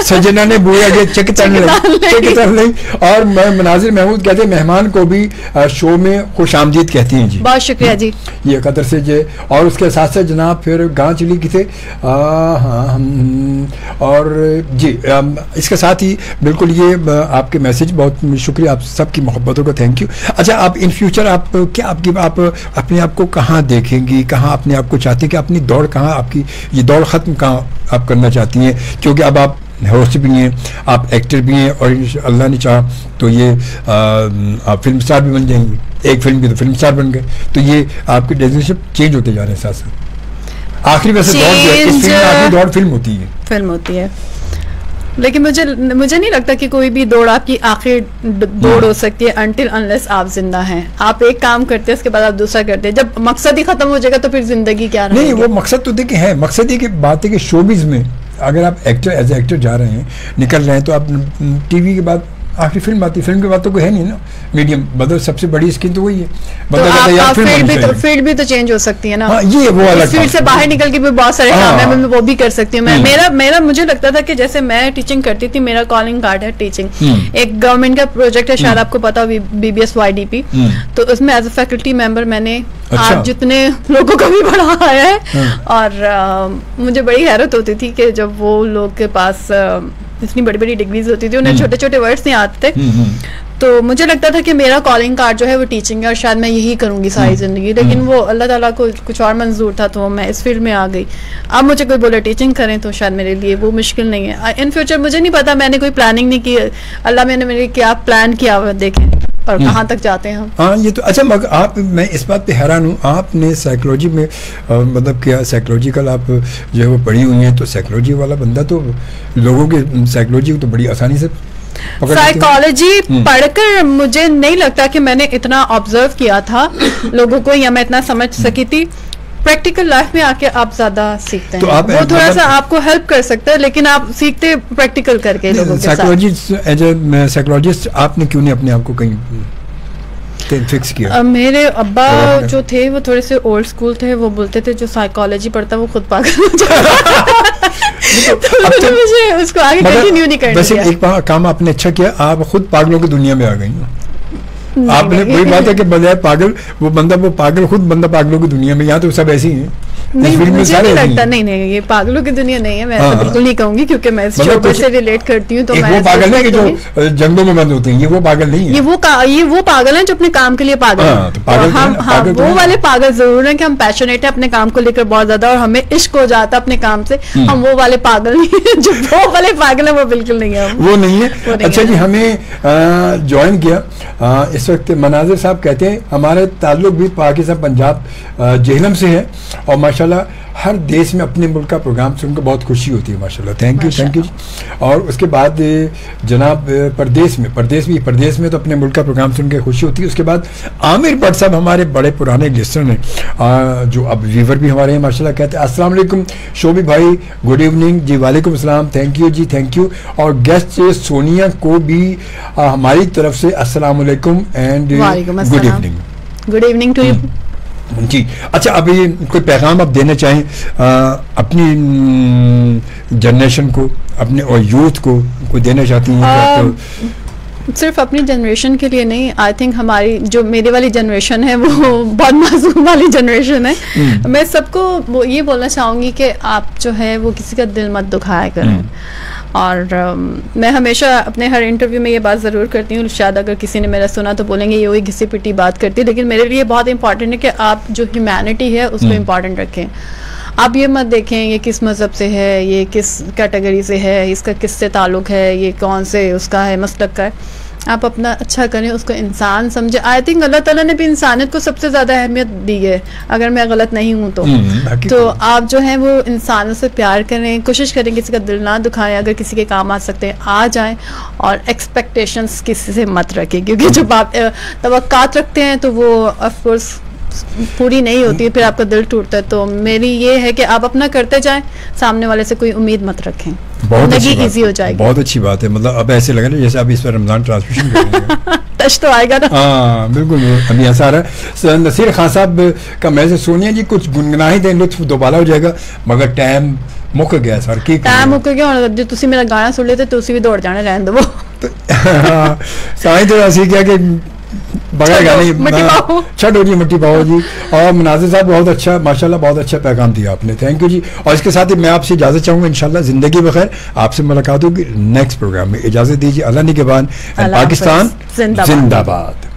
सजना ने बुआ के चेक तरह। और मनाजिर महमूद कहते हैं मेहमान को भी शो में खुशामदीद कहती हैं जी। बहुत शुक्रिया जी। ये कतर से जे। और उसके साथ साथ जनाब फिर गाँव चली की थे, और जी इसके साथ ही बिल्कुल ये आपके मैसेज, बहुत शुक्रिया आप सबकी मोहब्बतों का, थैंक यू। अच्छा, आप इन फ्यूचर आप क्या आप अपने आप को कहाँ देखेंगी, कहाँ अपने आप को चाहती हैं कि अपनी दौड़ कहाँ, आपकी ये दौड़ ख़त्म कहाँ आप करना चाहती हैं? क्योंकि अब आप होस्ट भी हैं, आप एक्टर भी हैं, और अल्लाह ने चाहा तो ये आप फिल्म स्टार भी बन जाएंगी। एक फिल्म की तो फिल्म स्टार बन गए, तो ये आपके डेजिग्नेशन चेंज होते जा रहे हैं साथ साथ। आखिरी वैसे दौड़ फिल्म होती है, लेकिन मुझे नहीं लगता कि कोई भी दौड़ आपकी आखिर दौड़ हो सकती है अनटिल अनलेस आप जिंदा हैं। आप एक काम करते हैं, उसके बाद आप दूसरा करते हैं। जब मकसद ही खत्म हो जाएगा तो फिर जिंदगी क्या रहेगी? नहीं, वो मकसद तो देखिए है, मकसद ये की बात है कि शोबिज में अगर आप एक्टर एज एक्टर जा रहे हैं, निकल रहे हैं, तो आप टीवी के बाद आखिरी फिल्म आती है, फिल्म के बाद तो कोई है नहीं ना मीडियम, बदल सबसे बड़ी स्किन तो वही है। फील्ड भी तो चेंज हो सकती है ना। ये वो अलग फील्ड से बाहर निकल के भी बहुत सारे काम है, मैं वो भी कर सकती हूँ। मेरा मुझे लगता था कि जैसे मैं टीचिंग करती थी, मेरा कॉलिंग कार्ड है टीचिंग। एक गवर्नमेंट का प्रोजेक्ट है, शायद आपको पता हो, BBS YDP, तो उसमें एज ए फैकल्टी मेंबर मैंने आज जितने लोगों का भी पढ़ाया है। और मुझे बड़ी हैरत होती थी कि जब वो लोग के पास इतनी बड़ी बड़ी डिग्रीज होती थी, उन्हें छोटे छोटे वर्ड्स नहीं आते थे, तो मुझे लगता था कि मेरा कॉलिंग कार्ड जो है वो टीचिंग है, और शायद मैं यही करूंगी सारी जिंदगी। लेकिन वो अल्लाह ताला को कुछ और मंजूर था, तो मैं इस फील्ड में आ गई। अब मुझे कोई बोले टीचिंग करें, तो शायद मेरे लिए वो मुश्किल नहीं है। इन फ्यूचर मुझे नहीं पता, मैंने कोई प्लानिंग नहीं की, अल्लाह मैंने मेरे क्या प्लान किया हुआ देखें और कहाँ तक जाते हैं हम। हाँ, ये तो अच्छा। मगर आप, मैं इस बात पे हैरान हूँ, आपने साइकोलॉजी में मतलब क्या साइकोलॉजिकल आप जो है वो पढ़ी हुई हैं, तो साइकोलॉजी वाला बंदा तो लोगों के साइकोलॉजी को तो बड़ी आसानी से साइकोलॉजी पढ़कर मुझे नहीं लगता कि मैंने इतना ऑब्जर्व किया था लोगों को, या मैं इतना समझ सकी थी। प्रैक्टिकल लाइफ में आके आप ज्यादा सीखते हैं, तो आप वो थोड़ा सा आपको हेल्प कर सकता है, लेकिन आप सीखते प्रैक्टिकल करके लोगों के साथ। एज ए साइकोलॉजिस्ट आपने क्यों नहीं अपने आप को कहीं फिक्स किया? मेरे अब्बा जो थे वो थोड़े से ओल्ड स्कूल थे, वो बोलते थे जो साइकोलॉजी पढ़ता है वो खुद पागल हो जाता तो मुझे उसको आगे कंटिन्यू नहीं करना। वैसे एक काम आपने अच्छा किया, आप खुद पागलों की दुनिया में आ गई हो। आपने वही बात है कि बजाय पागल वो पागल खुद बंदा पागलों की दुनिया में, यहाँ तो सब ऐसे ही हैं। नहीं, मुझे नहीं लगता, नहीं ये पागलों की दुनिया नहीं है, मैं ऐसा बिल्कुल नहीं कहूंगी, क्योंकि मैं इस शोबे से रिलेट करती हूँ। तो मैं वो पागल है कि जो जंगलों में बंद होते हैं, ये वो पागल नहीं है। ये वो पागल हैं जो अपने काम के लिए पागल हैं। वो वाले पागल जरूर हैं कि हम पैशनेट है अपने काम को लेकर बहुत ज्यादा, और हमें इश्क हो जाता है अपने काम से। हम वो वाले पागल नहीं है, जो वो वाले पागल है वो बिल्कुल नहीं है, वो नहीं है। अच्छा जी, हमें ज्वाइन किया इस वक्त मनाजिर साहब, कहते हैं हमारे ताल्लुक भी पाकिस्तान पंजाब जेहलम से है, और माशाल्लाह हर देश में अपने मुल्क का प्रोग्राम सुनकर बहुत खुशी होती है माशाल्लाह। Thank you. और उसके बाद जनाब परदेश में तो अपने मुल्क का प्रोग्राम सुन के खुशी होती है। उसके बाद आमिर भट्ट साहब हमारे बड़े पुराने लिस्टर हैं, जो अब व्यूवर भी हमारे हैं माशाल्लाह, कहते हैं अस्सलाम वालेकुम शोभी भाई, गुड इवनिंग जी। वालेकुम अस्सलाम, थैंक यू जी, थैंक यू। और गेस्ट सोनिया को भी हमारी तरफ से अस्सलाम वालेकुम and good evening. Good evening to you जी। अच्छा, अभी कोई पैगाम आप देना चाहें अपनी जनरेशन को, अपने और यूथ को कोई देना चाहती हैं? तो सिर्फ अपनी जनरेशन के लिए नहीं, आई थिंक हमारी जो मेरे वाली जनरेशन है वो बहुत मासूम वाली जनरेशन है। मैं सबको ये बोलना चाहूँगी कि आप जो है वो किसी का दिल मत दुखाया करें। और मैं हमेशा अपने हर इंटरव्यू में ये बात ज़रूर करती हूँ, शायद अगर किसी ने मेरा सुना तो बोलेंगे ये वही घिसी पिटी बात करती है, लेकिन मेरे लिए बहुत इंपॉर्टेंट है कि आप जो ह्यूमैनिटी है उसको इम्पॉर्टेंट रखें। आप ये मत देखें ये किस मज़हब से है, ये किस कैटेगरी से है, इसका किससे ताल्लुक़ है, ये कौन से उसका है मसलक का है। आप अपना अच्छा करें, उसको इंसान समझे। आई थिंक अल्लाह ताला ने भी इंसानियत को सबसे ज़्यादा अहमियत दी है, अगर मैं गलत नहीं हूँ तो आप जो है वो इंसानों से प्यार करें, कोशिश करें किसी का दिल ना दुखाएं, अगर किसी के काम आ सकते हैं आ जाएं, और एक्सपेक्टेशंस किसी से मत रखें, क्योंकि जब आप तवक्कात रखते हैं तो वो ऑफ कोर्स पूरी नहीं होती है, फिर आपका दिल टूटता है। तो मेरी ये है कि आप अपना करते जाएं, सामने वाले से कोई उम्मीद मत रखें, जिंदगी इजी हो जाएगी। बहुत अच्छी बात है, मतलब अब ऐसे लग रहा है जैसे अभी इस पर रमजान ट्रांसमिशन करेंगे टच तो आएगा ना। हाँ बिल्कुल, अभी ऐसा आ रहा है। नसीर खान साहब का मैसेज, सोनिया जी कुछ गुनगुना ही दें, लुत्फ दोबारा हो जाएगा, मगर टाइम मुक गया सर, की टाइम मुक गया। और जो तुसी मेरा गाना सुन लेते तुसी भी दौड़ जाने, रहने दो। साईं तो ऐसी क्या कि बगैर छठो जी मट्टी पाओ जी। और मुनाजिर साहब बहुत अच्छा माशाल्लाह, बहुत अच्छा पैगाम दिया आपने, थैंक यू जी। और इसके साथ ही मैं आपसे इजाजत चाहूंगा, इंशाल्लाह जिंदगी बखैर, आपसे मुलाकात होगी नेक्स्ट प्रोग्राम में। इजाजत दीजिए, अल्लाह निगहबान, पाकिस्तान जिंदाबाद।